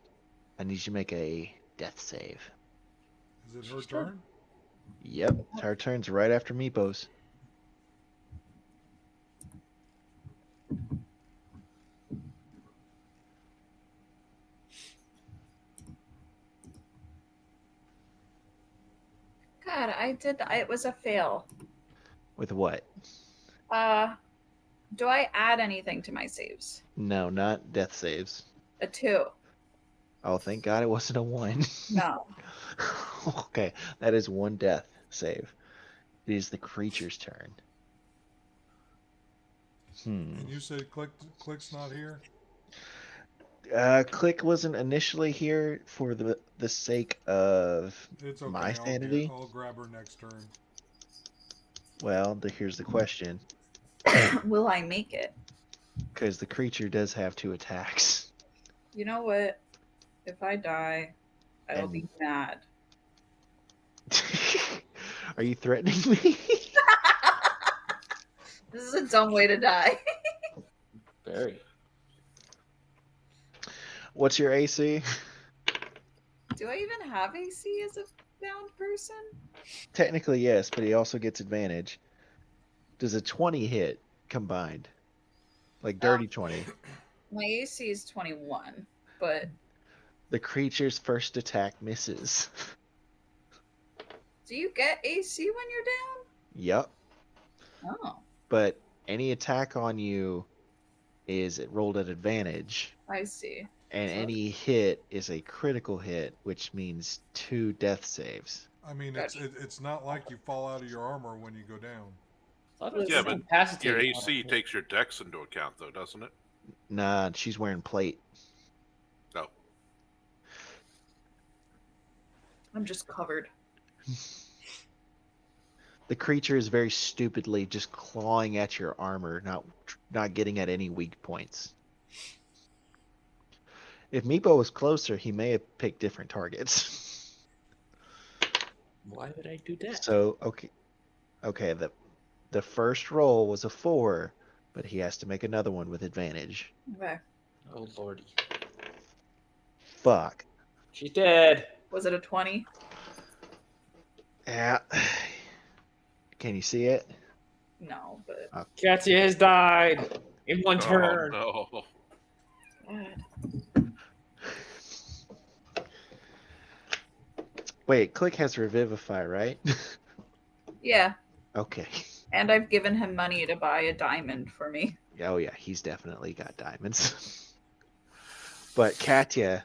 I need you to make a death save. Is it her Sure. turn? Yep, her turn's right after Meepo's. God, it was a fail. With what? Do I add anything to my saves? No, not death saves. A 2. Oh, thank God it wasn't a 1. No. Okay, that is 1 death save. It is the creature's turn. And you said Click's not here? Click wasn't initially here for the sake of It's okay. my sanity. I'll grab her next turn. Well, here's the question. Will I make it? Because the creature does have 2 attacks. You know what? If I die, I will be mad. Are you threatening me? This is a dumb way to die. Very. What's your AC? Do I even have AC as a bound person? Technically, yes, but he also gets advantage. Does a 20 hit combined? Like dirty 20. My AC is 21, but The creature's first attack misses. do you get AC when you're Yep. down? Oh, But any attack on you is it rolled at advantage. I see. And So- any hit is a critical hit, which means 2 death saves. I mean, it's not like you fall out of your armor when you go down. I thought it was Yeah, but incapacitated Your on AC it. takes your dex into account, though, doesn't it? Nah, she's wearing plate. No. I'm just covered. The creature is very stupidly just clawing at your armor, not getting at any weak points. If Meepo was closer, he may have picked different targets. Why would I do that? So okay, the first roll was a 4, but he has to make another one with advantage. Okay. Oh lordy. Fuck. She's dead. Was it a 20? Yeah. Can you see it? No, but Katya has died in one turn. Oh, no. God. Wait, Click has Revivify, right? Yeah, Okay. and I've given him money to buy a diamond for me. Oh yeah, he's definitely got diamonds. But Katya,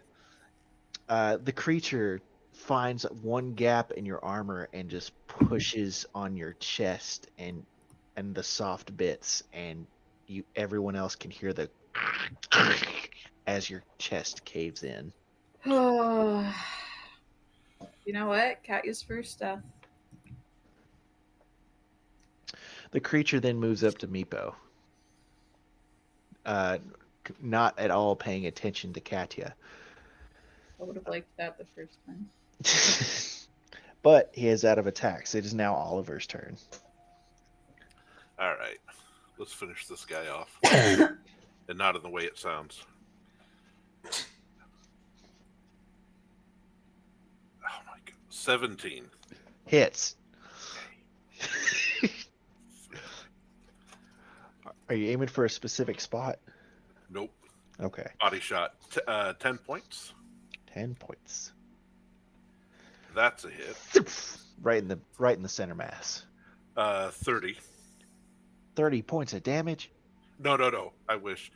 the creature finds one gap in your armor and just pushes on your chest and the soft bits, and everyone else can hear the as your chest caves in. You know what? Katya's first death. The creature then moves up to Meepo. Not at all paying attention to Katya. I would have liked that the first time. But he is out of attacks. It is now Oliver's turn. All right. Let's finish this guy off. And not in the way it sounds. Oh my god. 17. Hits. Are you aiming for a specific spot? Nope. Okay. Body shot. 10 points. 10 points. That's a hit. Right in the center mass. 30. 30 points of damage. No. I wish.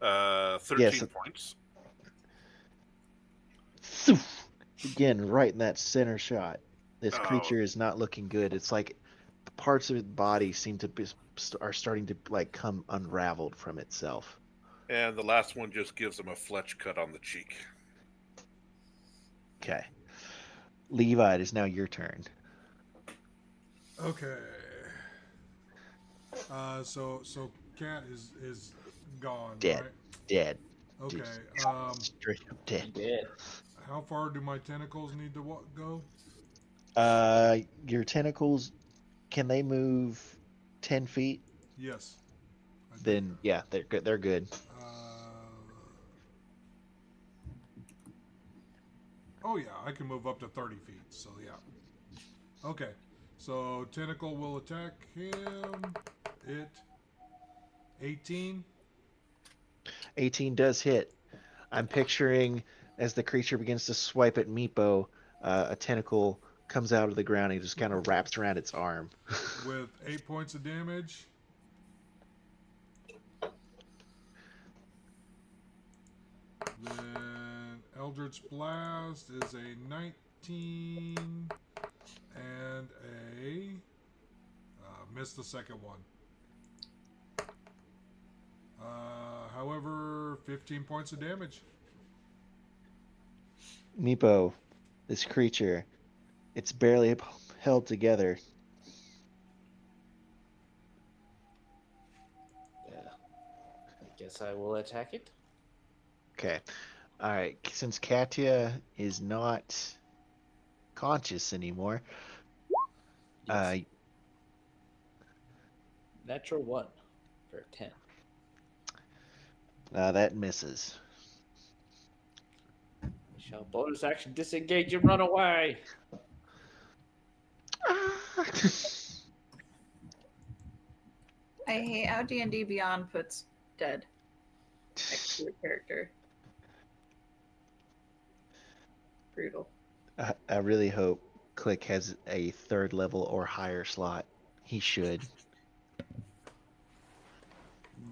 13 Yes. points. Again, right in that center shot. This Oh. creature is not looking good. It's like the parts of its body seem to are starting to like come unraveled from itself. And the last one just gives him a fletch cut on the cheek. Okay. Levi, it is now your turn. Okay. So Cat is gone, Dead. right? Dead. Okay. Straight up She dead. did. How far do my tentacles need to go? Your tentacles, can they move 10 feet? Yes. I think- Then yeah, they're good. They're good. Oh yeah, I can move up to 30 feet. So yeah. Okay. So tentacle will attack him. 18. 18 does hit. I'm picturing as the creature begins to swipe at Meepo, a tentacle comes out of the ground and just kind of wraps around its arm. With 8 points of damage. Then Eldritch Blast is a 19 and a missed the second one. However, 15 points of damage. Meepo, this creature, it's barely held together. I guess I will attack it. Okay. All right. Since Katya is not conscious anymore, Yes. Natural 1 for 10. that misses. Shall bonus action disengage and run away. I hate how D&D Beyond puts dead next to your character. Brutal. I really hope Click has a 3rd level or higher slot. He should.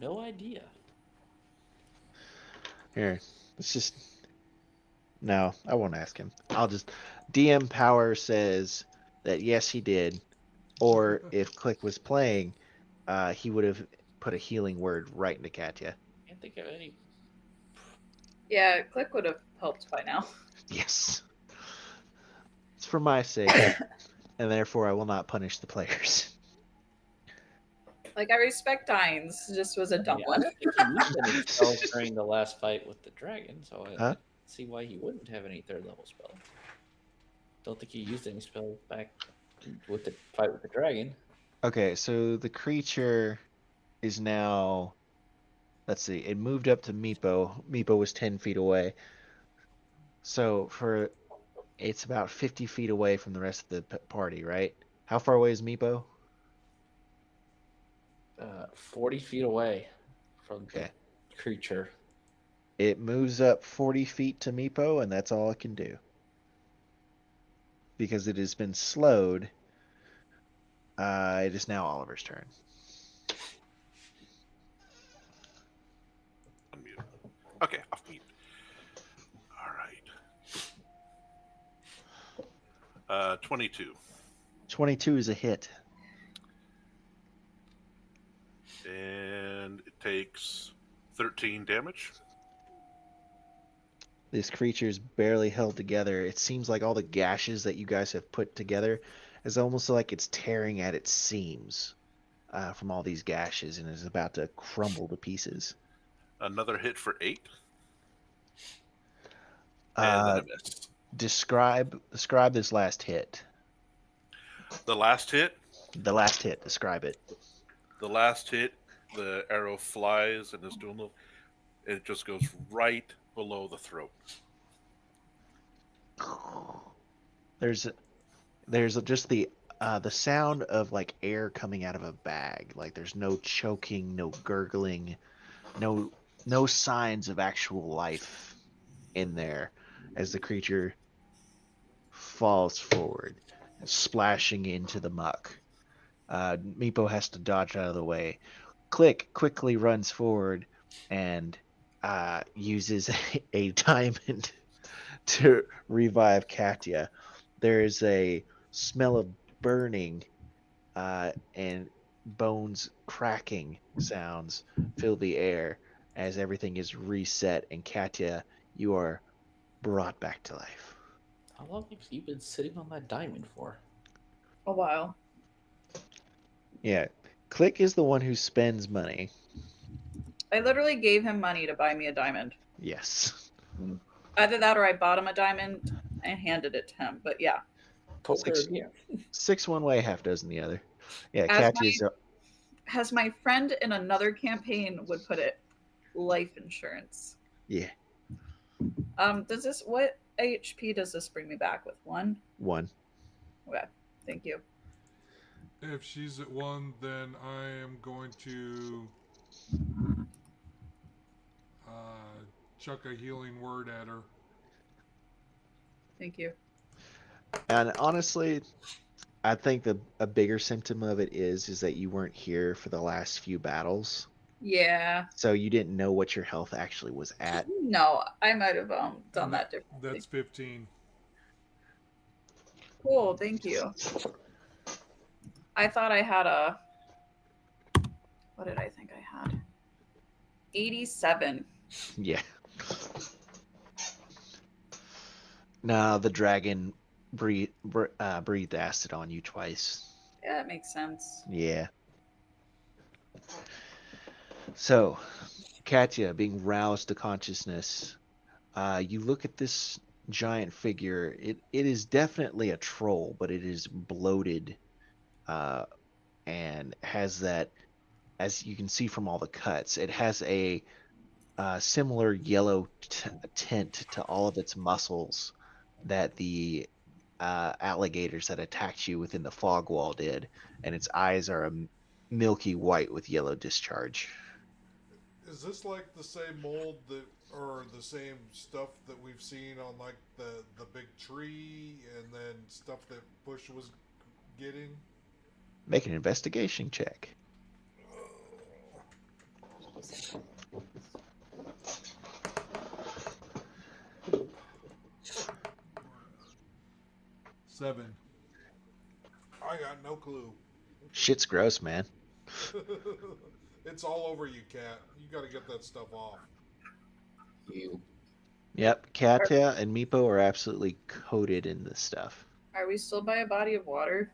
No idea. Here, let's just. No, I won't ask him. I'll just. DM Power says that yes, he did. Or if Click was playing, he would have put a healing word right into Katya. Can't think of any. Yeah, Click would have helped by now. Yes. It's for my sake, and therefore I will not punish the players. Like, I respect Dines. Just was a dumb Yeah, one. I don't think he used any spells during the last fight with the dragon, so I Huh? don't see why he wouldn't have any 3rd level spell. Don't think he used any spells back with the fight with the dragon. Okay, so the creature is now. Let's see, it moved up to Meepo. Meepo was 10 feet away. So it's about 50 feet away from the rest of the party, right? How far away is Meepo? 40 feet away from Okay. the creature. It moves up 40 feet to Meepo, and that's all it can do. Because it has been slowed, it is now Oliver's turn. Unmute. Okay, off mute. All right. 22. 22 is a hit. And it takes 13 damage. This creature's barely held together. It seems like all the gashes that you guys have put together is almost like it's tearing at its seams from all these gashes and is about to crumble to pieces. Another hit for 8. And then a miss. Describe this last hit. The last hit, Describe it. the last hit, the arrow flies and is doing it just goes right below the throat. There's just the sound of like air coming out of a bag. Like there's no choking, no gurgling, no signs of actual life in there as the creature falls forward, splashing into the muck. Meepo has to dodge out of the way. Click quickly runs forward and uses a diamond to revive Katya. There is a smell of burning and bones cracking sounds fill the air as everything is reset, and Katya, you are brought back to life. How long have you been sitting on that diamond for? A while. Yeah, Click is the one who spends money. I literally gave him money to buy me a diamond. Yes. Either that or I bought him a diamond and handed it to him. But yeah. Poker, Six. yeah. 6 one way, half dozen the other. Yeah, As Katya's. As my friend in another campaign would put it, life insurance. Yeah, What HP does this bring me back with? 1? 1. Okay. Thank you. If she's at 1, then I am going to chuck a healing word at her. Thank you. And honestly, I think a bigger symptom of it is that you weren't here for the last few battles. Yeah. So you didn't know what your health actually was at. No, I might have done that differently. That's 15. Cool, thank you. I thought I had a. What did I think I had? 87. Yeah. Nah, the dragon breathed acid on you twice. Yeah, that makes sense. Yeah. So, Katya, being roused to consciousness, you look at this giant figure. It is definitely a troll, but it is bloated, and has that, as you can see from all the cuts, it has a similar yellow tint to all of its muscles that the alligators that attacked you within the fog wall did, and its eyes are a milky white with yellow discharge. Is this like the same mold that, or the same stuff that we've seen on like the big tree and then stuff that Bush was getting? Make an investigation check. Seven. I got no clue. Shit's gross, man. It's all over you, Cat. You got to get that stuff off. You. Yep, Katya and Meepo are absolutely coated in this stuff. Are we still by a body of water?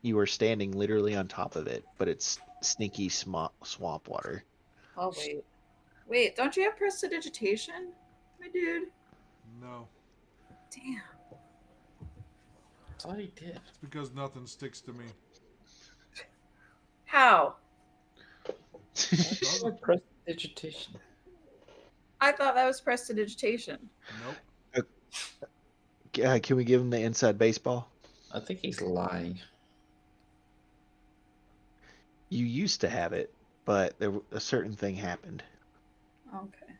You are standing literally on top of it, but it's sneaky swamp water. Oh, wait. Wait, don't you have prestidigitation, my dude? No, Damn. I thought he did. it's because nothing sticks to me. How? Prestidigitation. I thought that was prestidigitation. Nope. Can we give him the inside baseball? I think he's lying. You used to have it, but a certain thing happened. Okay.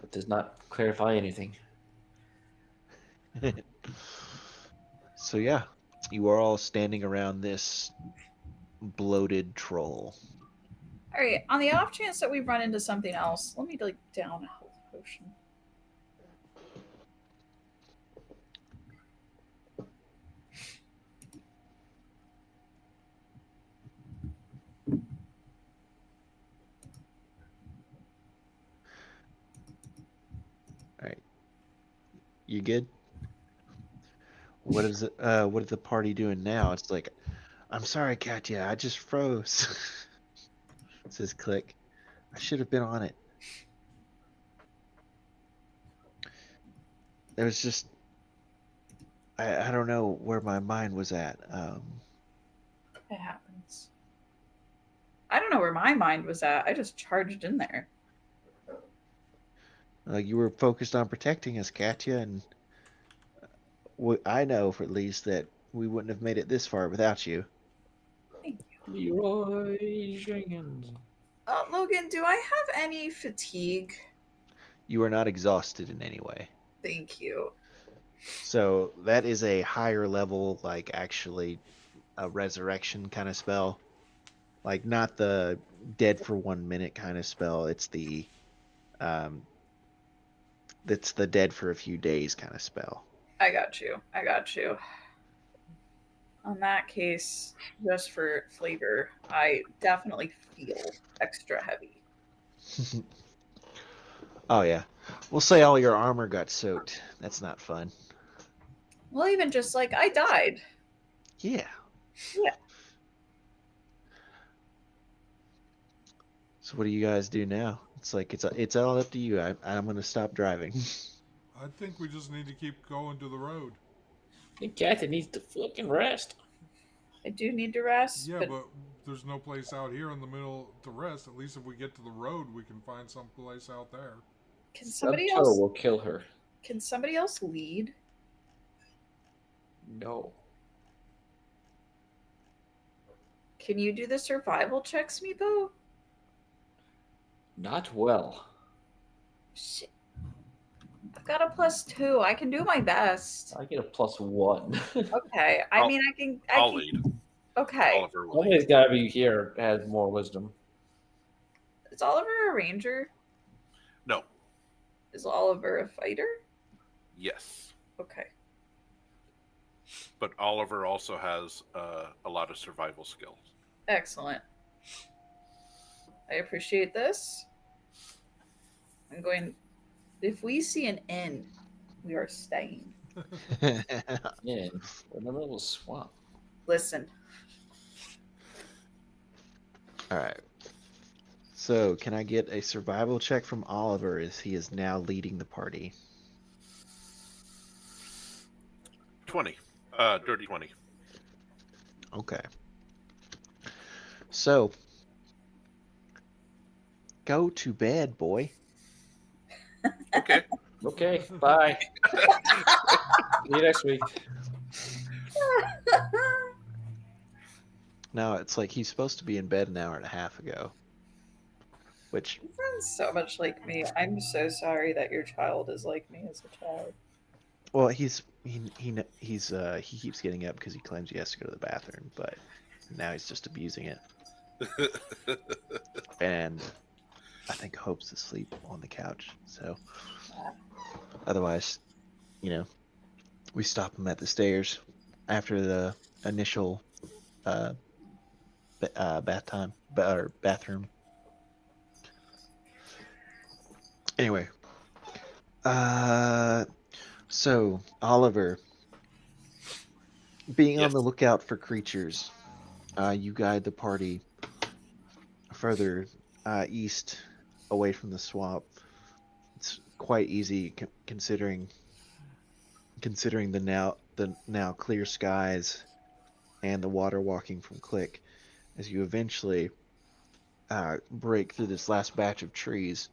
That does not clarify anything. So yeah, you are all standing around this bloated troll. All right. On the off chance that we run into something else, let me like down a health potion. You good? What is it? What is the party doing now? It's like, I'm sorry, Katya, I just froze. It says click. I should have been on it. There was just, I don't know where my mind was at. It happens. I don't know where my mind was at. I just charged in there. You were focused on protecting us, Katya, and I know, for at least, that we wouldn't have made it this far without you. Leroy Jenkins. Logan, do I have any fatigue? You are not exhausted in any way. Thank you. So that is a higher level, like actually a resurrection kind of spell. Like not the dead for 1 minute kind of spell. It's the that's the dead for a few days kind of spell. I got you. I got you. On that case, just for flavor, I definitely feel extra heavy. Oh yeah. We'll say all your armor got soaked. That's not fun. Well, even just like I died. Yeah. Yeah. So what do you guys do now? It's like it's all up to you. I'm gonna stop driving. I think we just need to keep going to the road. I think Kathy needs to fucking rest. I do need to rest. Yeah, but but there's no place out here in the middle to rest. At least if we get to the road, we can find some place out there. can somebody Subtower else? will kill her. Can somebody else lead? No. Can you do the survival checks, Meepo? Not well. Shit. I've got a +2. I can do my best. I get a +1. Okay. I I'll- mean, I can. I'll lead. Okay. Oliver will Somebody's lead. got to be here has more wisdom. Is Oliver a ranger? No. Is Oliver a fighter? Yes. Okay. But Oliver also has a lot of survival skills. Excellent. I appreciate this. I'm going. If we see an inn, we are staying. Yeah, we're in the middle of a swamp. Listen, All right. So, can I get a survival check from Oliver as he is now leading the party? 20. Dirty 20. Okay. So, go to bed, boy. Okay. Okay, bye. See you next week. No, it's like he's supposed to be in bed an hour and a half ago. Which, it sounds so much like me. I'm so sorry that your child is like me as a child. well, he keeps getting up because he claims he has to go to the bathroom, but now he's just abusing it. And I think Hope's asleep on the couch. So, otherwise, we stop him at the stairs after the initial bath time or bathroom. Anyway, so Oliver, being on Yes. the lookout for creatures, you guide the party further east, away from the swamp. It's quite easy considering the now clear skies and the water walking from Click, as you eventually break through this last batch of trees,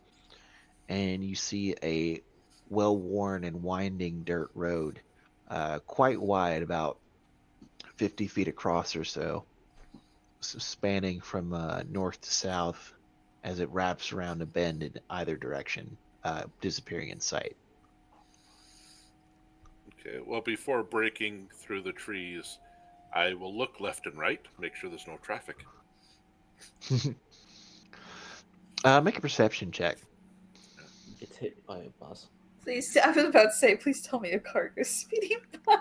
and you see a well-worn and winding dirt road, quite wide, about 50 feet across or so, spanning from north to south as it wraps around a bend in either direction, disappearing in sight. Okay. Well, before breaking through the trees, I will look left and right, make sure there's no traffic. Make a perception check. Gets hit by a bus. Please, I was about to say, please tell me a car goes speeding by.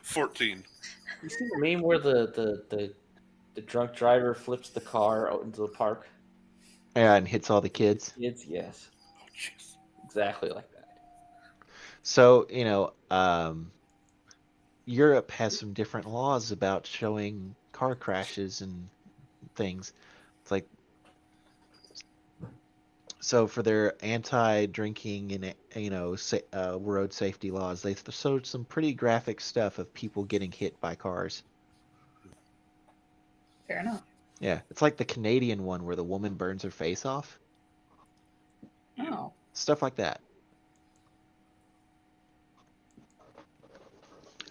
14. You see the meme where the drunk driver flips the car out into the park? Yeah, and hits all the kids. It's yes, Oh, jeez. exactly like that. So, Europe has some different laws about showing car crashes and things. It's like, so for their anti-drinking and, road safety laws, they showed some pretty graphic stuff of people getting hit by cars. Fair enough. Yeah, it's like the Canadian one where the woman burns her face off. Oh. Stuff like that.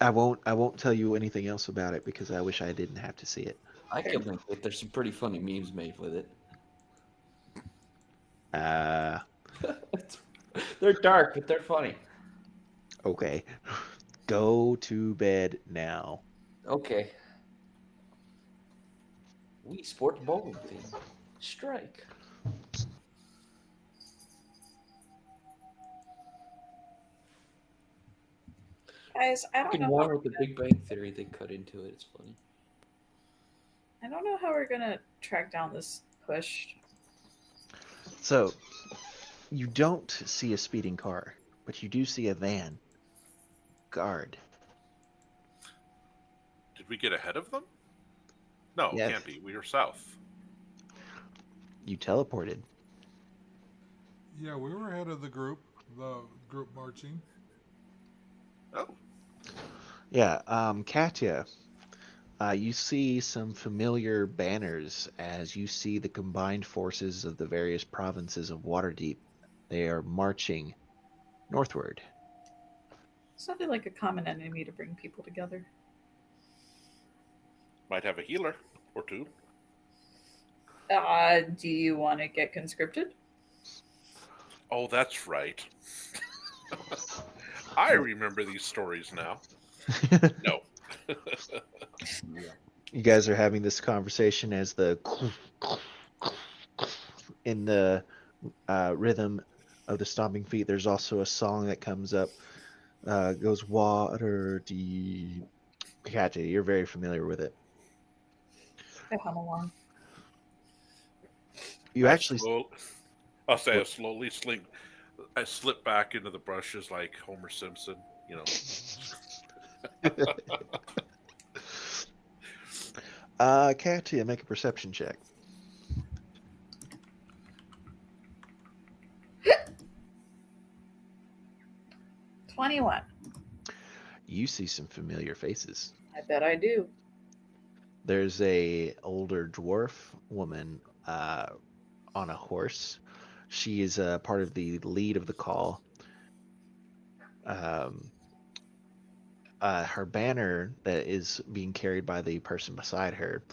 I won't tell you anything else about it because I wish I didn't have to see it. I can think that there's some pretty funny memes made with it. They're dark, but they're funny. Okay. Go to bed now. Okay. We sport bowling team. Strike. Guys, I don't Fucking know. one How, with the Big Bang Theory they cut into it. It's funny. I don't know how we're gonna track down this push. So, you don't see a speeding car, but you do see a van. Guard. Did we get ahead of them? No, Yes. can't be. We are south. You teleported. Yeah, we were ahead of the group marching. Oh. Yeah, Katya, you see some familiar banners as you see the combined forces of the various provinces of Waterdeep. They are marching northward. Sounded like a common enemy to bring people together. Might have a healer or two. Do you want to get conscripted? Oh, that's right. I remember these stories now. No. You guys are having this conversation as the in the rhythm of the stomping feet. There's also a song that comes up, goes water deep. Gotcha. You're very familiar with it. I hum along. You I actually, I'll say I What? slowly I slip back into the brushes like Homer Simpson. Katia, make a perception check. 21. You see some familiar faces. I bet I do. There's a older dwarf woman on a horse. She is part of the lead of the call. Her banner that is being carried by the person beside her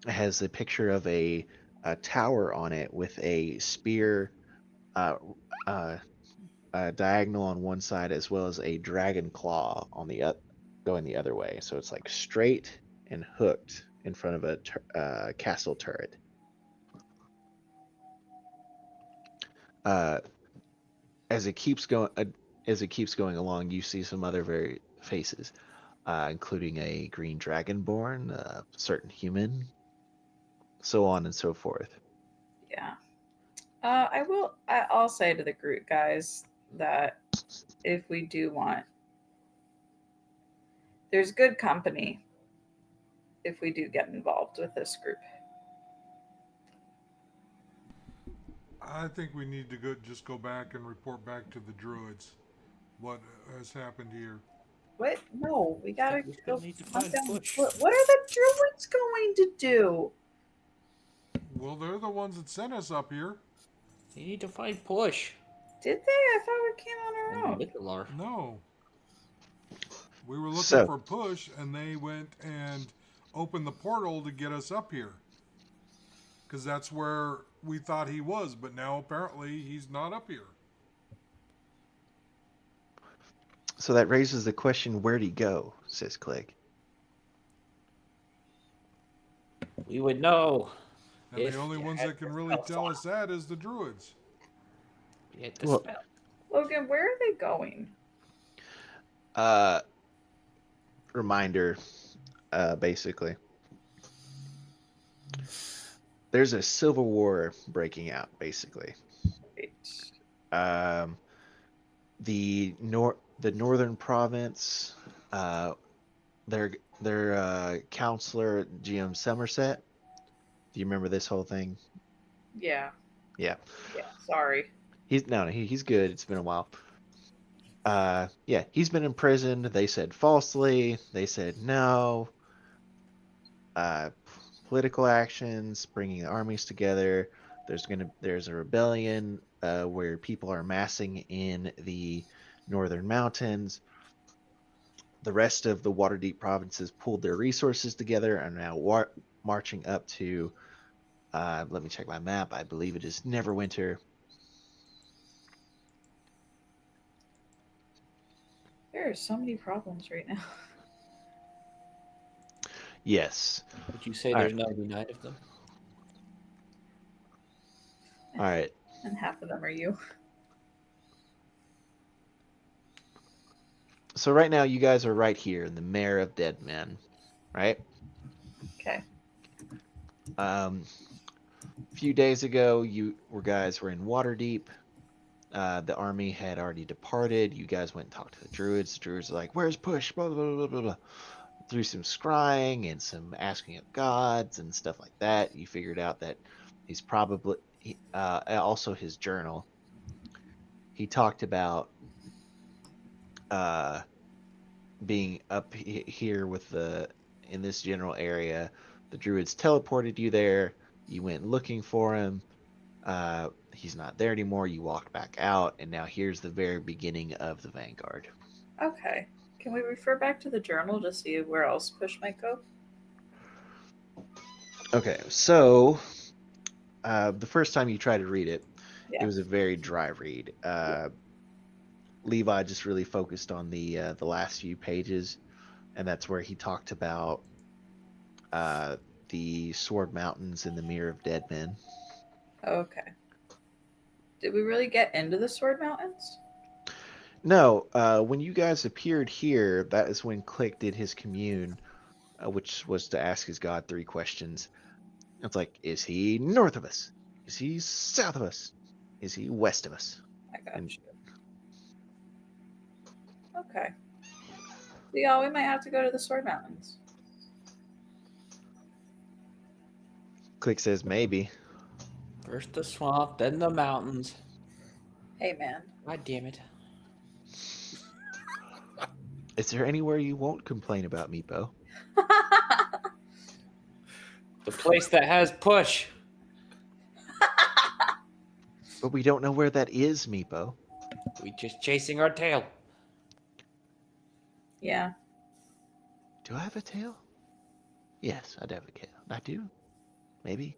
has a picture of a tower on it with a spear uh, diagonal on one side, as well as a dragon claw on the going the other way. So it's like straight and hooked in front of a castle turret. As it keeps going along, you see some other very faces, including a green dragonborn, a certain human, so on and so forth. Yeah. I'll say to the group guys that if we do want, there's good company if we do get involved with this group. I think we need to just go back and report back to the druids what has happened here. What? No, we gotta We go still need to hunt find them. Push. What are the druids going to do? Well, they're the ones that sent us up here. You need to find Push. Did they? I thought we came on our And own. Nicolar. No. We were looking So- for Push, and they went and opened the portal to get us up here. Because that's where we thought he was, but now apparently he's not up here. So that raises the question, where'd he go? Says Click. We would know. And If the only you ones had that can the really spell tell us that is the druids. You had the Well- spell. Logan, where are they going? Reminder, basically. There's a civil war breaking out, basically. Wait. The northern province, their counselor GM Somerset. Do you remember this whole thing? Yeah. Yeah. Yeah. Sorry. He's good. It's been a while. Yeah, he's been imprisoned. They said falsely. They said no. Political actions, bringing the armies together. There's a rebellion where people are massing in the northern mountains. The rest of the Waterdeep provinces pulled their resources together and are now marching up to. Let me check my map. I believe it is Neverwinter. There are so many problems right now. Yes. Would you say All there's 99 of them? All right. And half of them are you. So right now you guys are right here in the Mare of Dead Men, right? Okay. A few days ago, guys were in Waterdeep. The army had already departed. You guys went and talked to the druids. The druids are like, "Where's Push?" Blah blah blah blah blah. Through some scrying and some asking of gods and stuff like that, you figured out that he's probably also his journal. He talked about being up here in this general area. The druids teleported you there. You went looking for him. He's not there anymore. You walked back out, and now here's the very beginning of the Vanguard. Okay. Can we refer back to the journal to see where else Push might go? Okay, so the first time you tried to read it, Yeah. it was a very dry read. Levi just really focused on the last few pages, and that's where he talked about the Sword Mountains and the Mirror of Dead Men. Okay. Did we really get into the Sword Mountains? No, when you guys appeared here, that is when Click did his commune, which was to ask his god 3 questions. It's like, is he north of us? Is he south of us? Is he west of us? I got And- you. Okay. So yeah, we might have to go to the Sword Mountains. Click says maybe. First the swamp, then the mountains. Hey, man. God damn it. Is there anywhere you won't complain about, Meepo? The place that has push. But we don't know where that is, Meepo. We just chasing our tail. Yeah. Do I have a tail? Yes, I do have a tail. I do. Maybe.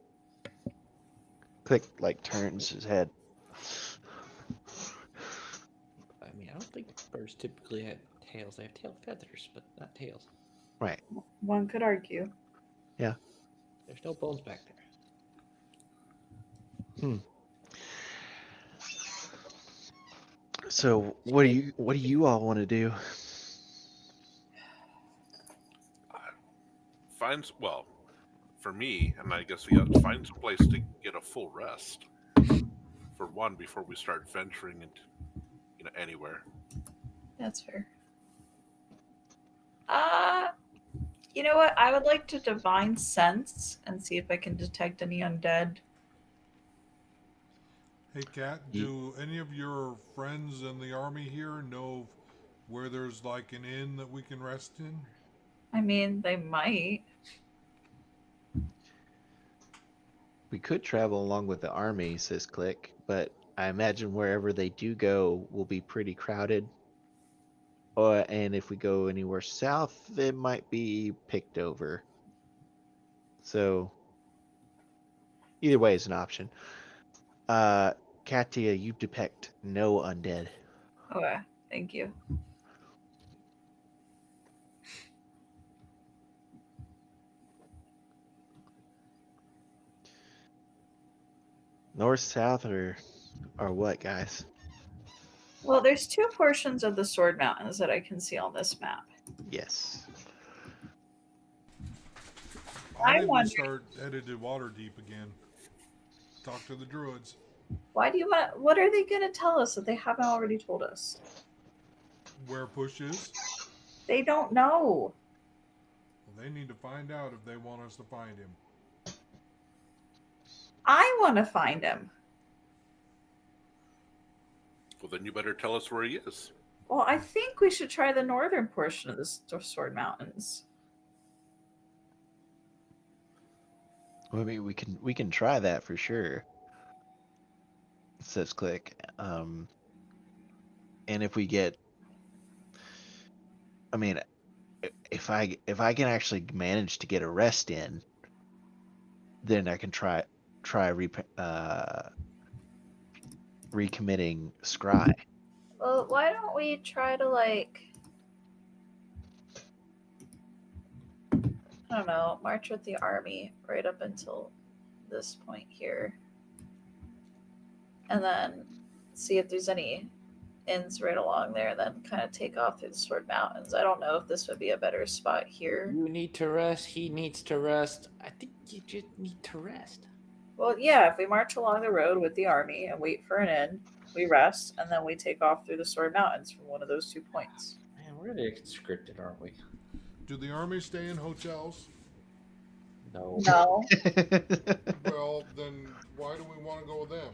Click like turns his head. I mean, I don't think birds typically have tails. They have tail feathers, but not tails. Right. One could argue. There's no bones back there. So what do you all want to do? Well, for me, and I guess we got to find some place to get a full rest. For one, before we start venturing into anywhere. That's fair. You know what? I would like to divine sense and see if I can detect any undead. Hey, Kat, do any of your friends in the army here know where there's like an inn that we can rest in? I mean, they might. We could travel along with the army, says Click, but I imagine wherever they do go will be pretty crowded. And if we go anywhere south, it might be picked over. So either way is an option. Katia, you depict no undead. Okay, thank you. North, south, or what, guys? Well, there's 2 portions of the Sword Mountains that I can see on this map. Yes. Why I did we wonder- start headed to Waterdeep again? Talk to the druids. Why do you want? What are they going to tell us that they haven't already told us? Where Push is? They don't know. Well, they need to find out if they want us to find him. I want to find him. Well, then you better tell us where he is. Well, I think we should try the northern portion of the Sword Mountains. Well, I mean, we can try that for sure. Says Click. And if we get, I mean, if I can actually manage to get a rest in, then I can try recommitting Scry. Well, why don't we try to I don't know, march with the army right up until this point here. And then see if there's any inns right along there, then kind of take off through the Sword Mountains. I don't know if this would be a better spot here. You need to rest. He needs to rest. I think you just need to rest. Well, yeah, if we march along the road with the army and wait for an inn, we rest, and then we take off through the Sword Mountains from one of those 2 points. Man, we're really scripted, aren't we? Do the army stay in hotels? No. No, Well, then why do we want to go with them?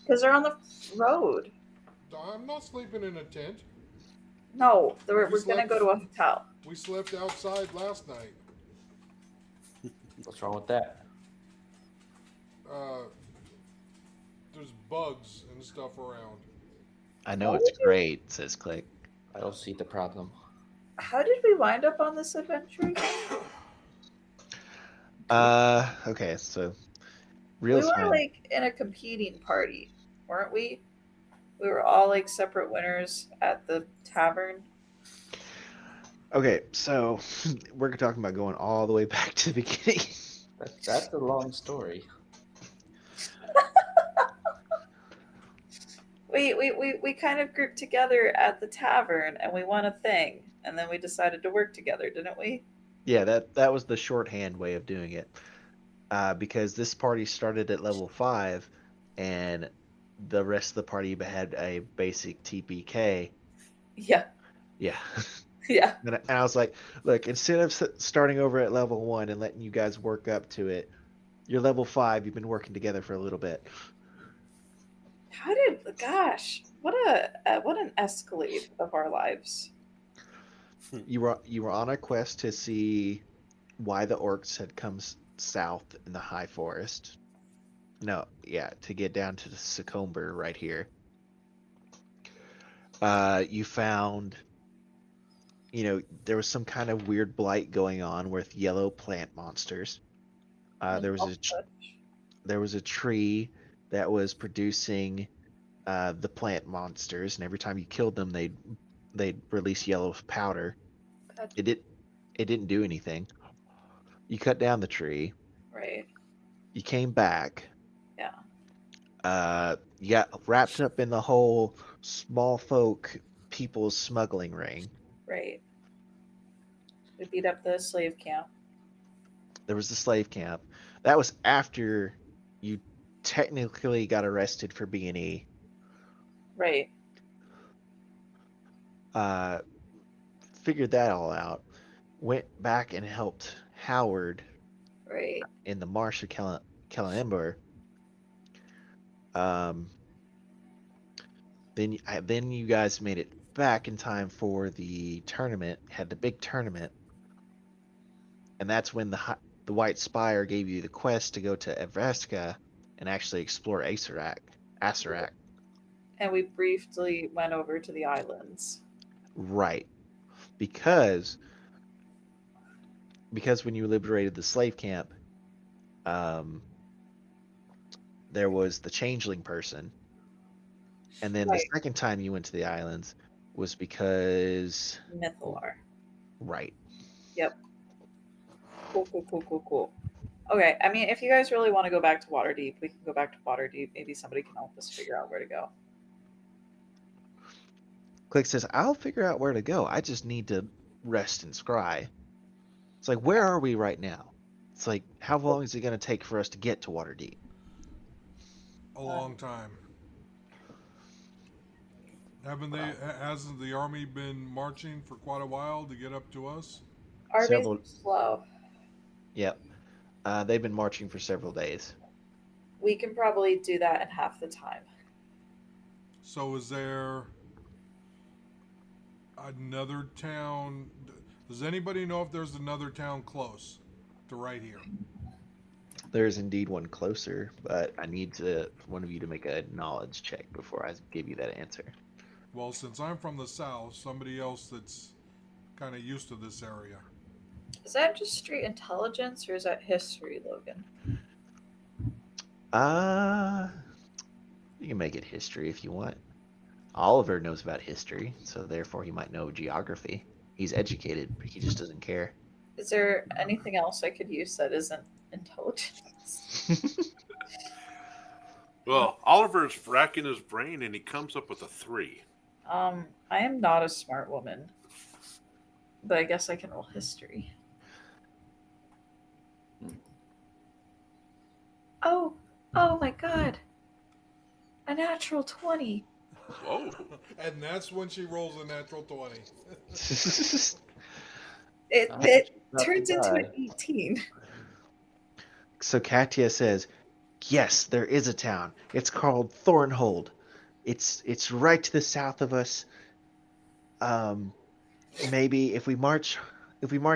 because they're on the road. I'm not sleeping in a tent. No, we're We going to slept- go to a hotel. We slept outside last night. What's wrong with that? There's bugs and stuff around. I know it's great, says Click. I don't see the problem. How did we wind up on this adventure again? Okay, so We real were time. in a competing party, weren't we? We were all separate winners at the tavern. Okay, so we're talking about going all the way back to the beginning. That's a long story. We kind of grouped together at the tavern and we won a thing, and then we decided to work together, didn't we? Yeah, that was the shorthand way of doing it. Because this party started at level 5, and the rest of the party had a basic TPK. Yeah, Yeah. yeah. And I was like, look, instead of starting over at level 1 and letting you guys work up to it, you're level 5. You've been working together for a little bit. Gosh, what an escalade of our lives. You were on a quest to see why the orcs had come south in the high forest. No, yeah, to get down to the Succumber right here. You found, there was some kind of weird blight going on with yellow plant monsters. There was a tree that was producing the plant monsters, and every time you killed them, they'd release yellow powder. It didn't do anything. You cut down the tree. Right. You came back. Yeah. You got wrapped up in the whole small folk people's smuggling ring. Right. We beat up the slave camp. There was the slave camp. That was after you technically got arrested for B&E. Right. Figured that all out. Went back and helped Howard Right. in the Marsh of Kellenimber. Then you guys made it back in time for the tournament. Had the big tournament, and that's when the White Spire gave you the quest to go to Evreska and actually explore Asarak. And we briefly went over to the islands. Right, because when you liberated the slave camp, there was the changeling person. And then Right. the second time you went to the islands was because... Mythalar. Right. Yep. Cool. Okay, I mean, if you guys really want to go back to Waterdeep, we can go back to Waterdeep. Maybe somebody can help us figure out where to go. Click says, I'll figure out where to go. I just need to rest and scry. It's like, where are we right now? It's like, how long is it going to take for us to get to Waterdeep? A long time. Hasn't the army been marching for quite a while to get up to us? Armies Several- are slow. Yep. They've been marching for several days. We can probably do that in half the time. So is there another town? Does anybody know if there's another town close to right here? There's indeed one closer, but I need one of you to make a knowledge check before I give you that answer. Well, since I'm from the south, somebody else that's kind of used to this area. Is that just straight intelligence or is that history, Logan? You can make it history if you want. Oliver knows about history, so therefore he might know geography. He's educated, but he just doesn't care. Is there anything else I could use that isn't intelligence? Well, Oliver's racking his brain and he comes up with a 3. I am not a smart woman, but I guess I can roll history. Oh my god. A natural 20. Whoa. And that's when she rolls a natural 20. It Not turns too into bad. an 18. So Katia says, yes, there is a town. It's called Thornhold. It's right to the south of us. Maybe if we march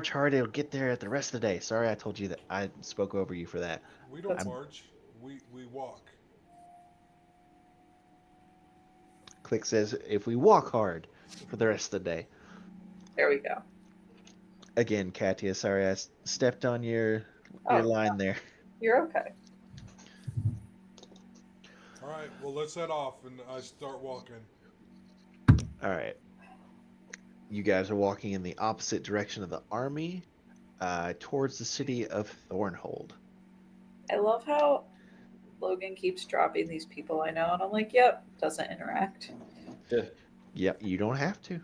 hard, it'll get there at the rest of the day. Sorry, I told you that. I spoke over you for that. We don't That's- march. We walk. Click says, if we walk hard for the rest of the day. There we go. Again, Katia, sorry I stepped on your line there. You're okay. All right, well, let's head off, and I start walking. All right. You guys are walking in the opposite direction of the army, towards the city of Thornhold. I love how Logan keeps dropping these people I know, and I'm like, yep, doesn't interact. Yep, you don't have to.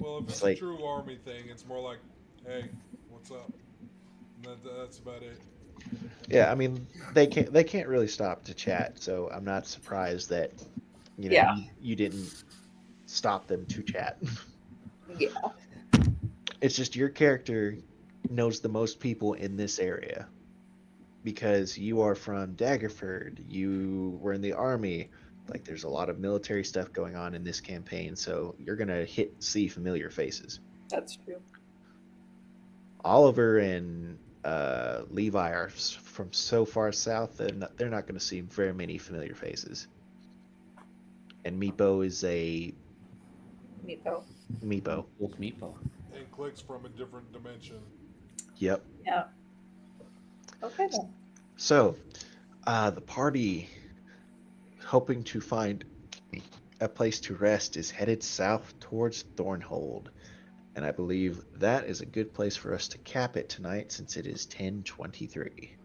Well, if It's it's like- a true army thing, it's more like, hey, what's up? And that's about it. Yeah, I mean they can't really stop to chat, so I'm not surprised that Yeah. you didn't stop them to chat. Yeah. It's just your character knows the most people in this area because you are from Daggerford. You were in the army. Like there's a lot of military stuff going on in this campaign, so you're gonna see familiar faces. That's true. Oliver and Levi are from so far south that they're not going to see very many familiar faces. And Meepo is a Meepo. Meepo. Old meatball. And clicks from a different dimension. Yep. Yeah. Okay then. So, the party, hoping to find a place to rest, is headed south towards Thornhold. And I believe that is a good place for us to cap it tonight since it is 10:23.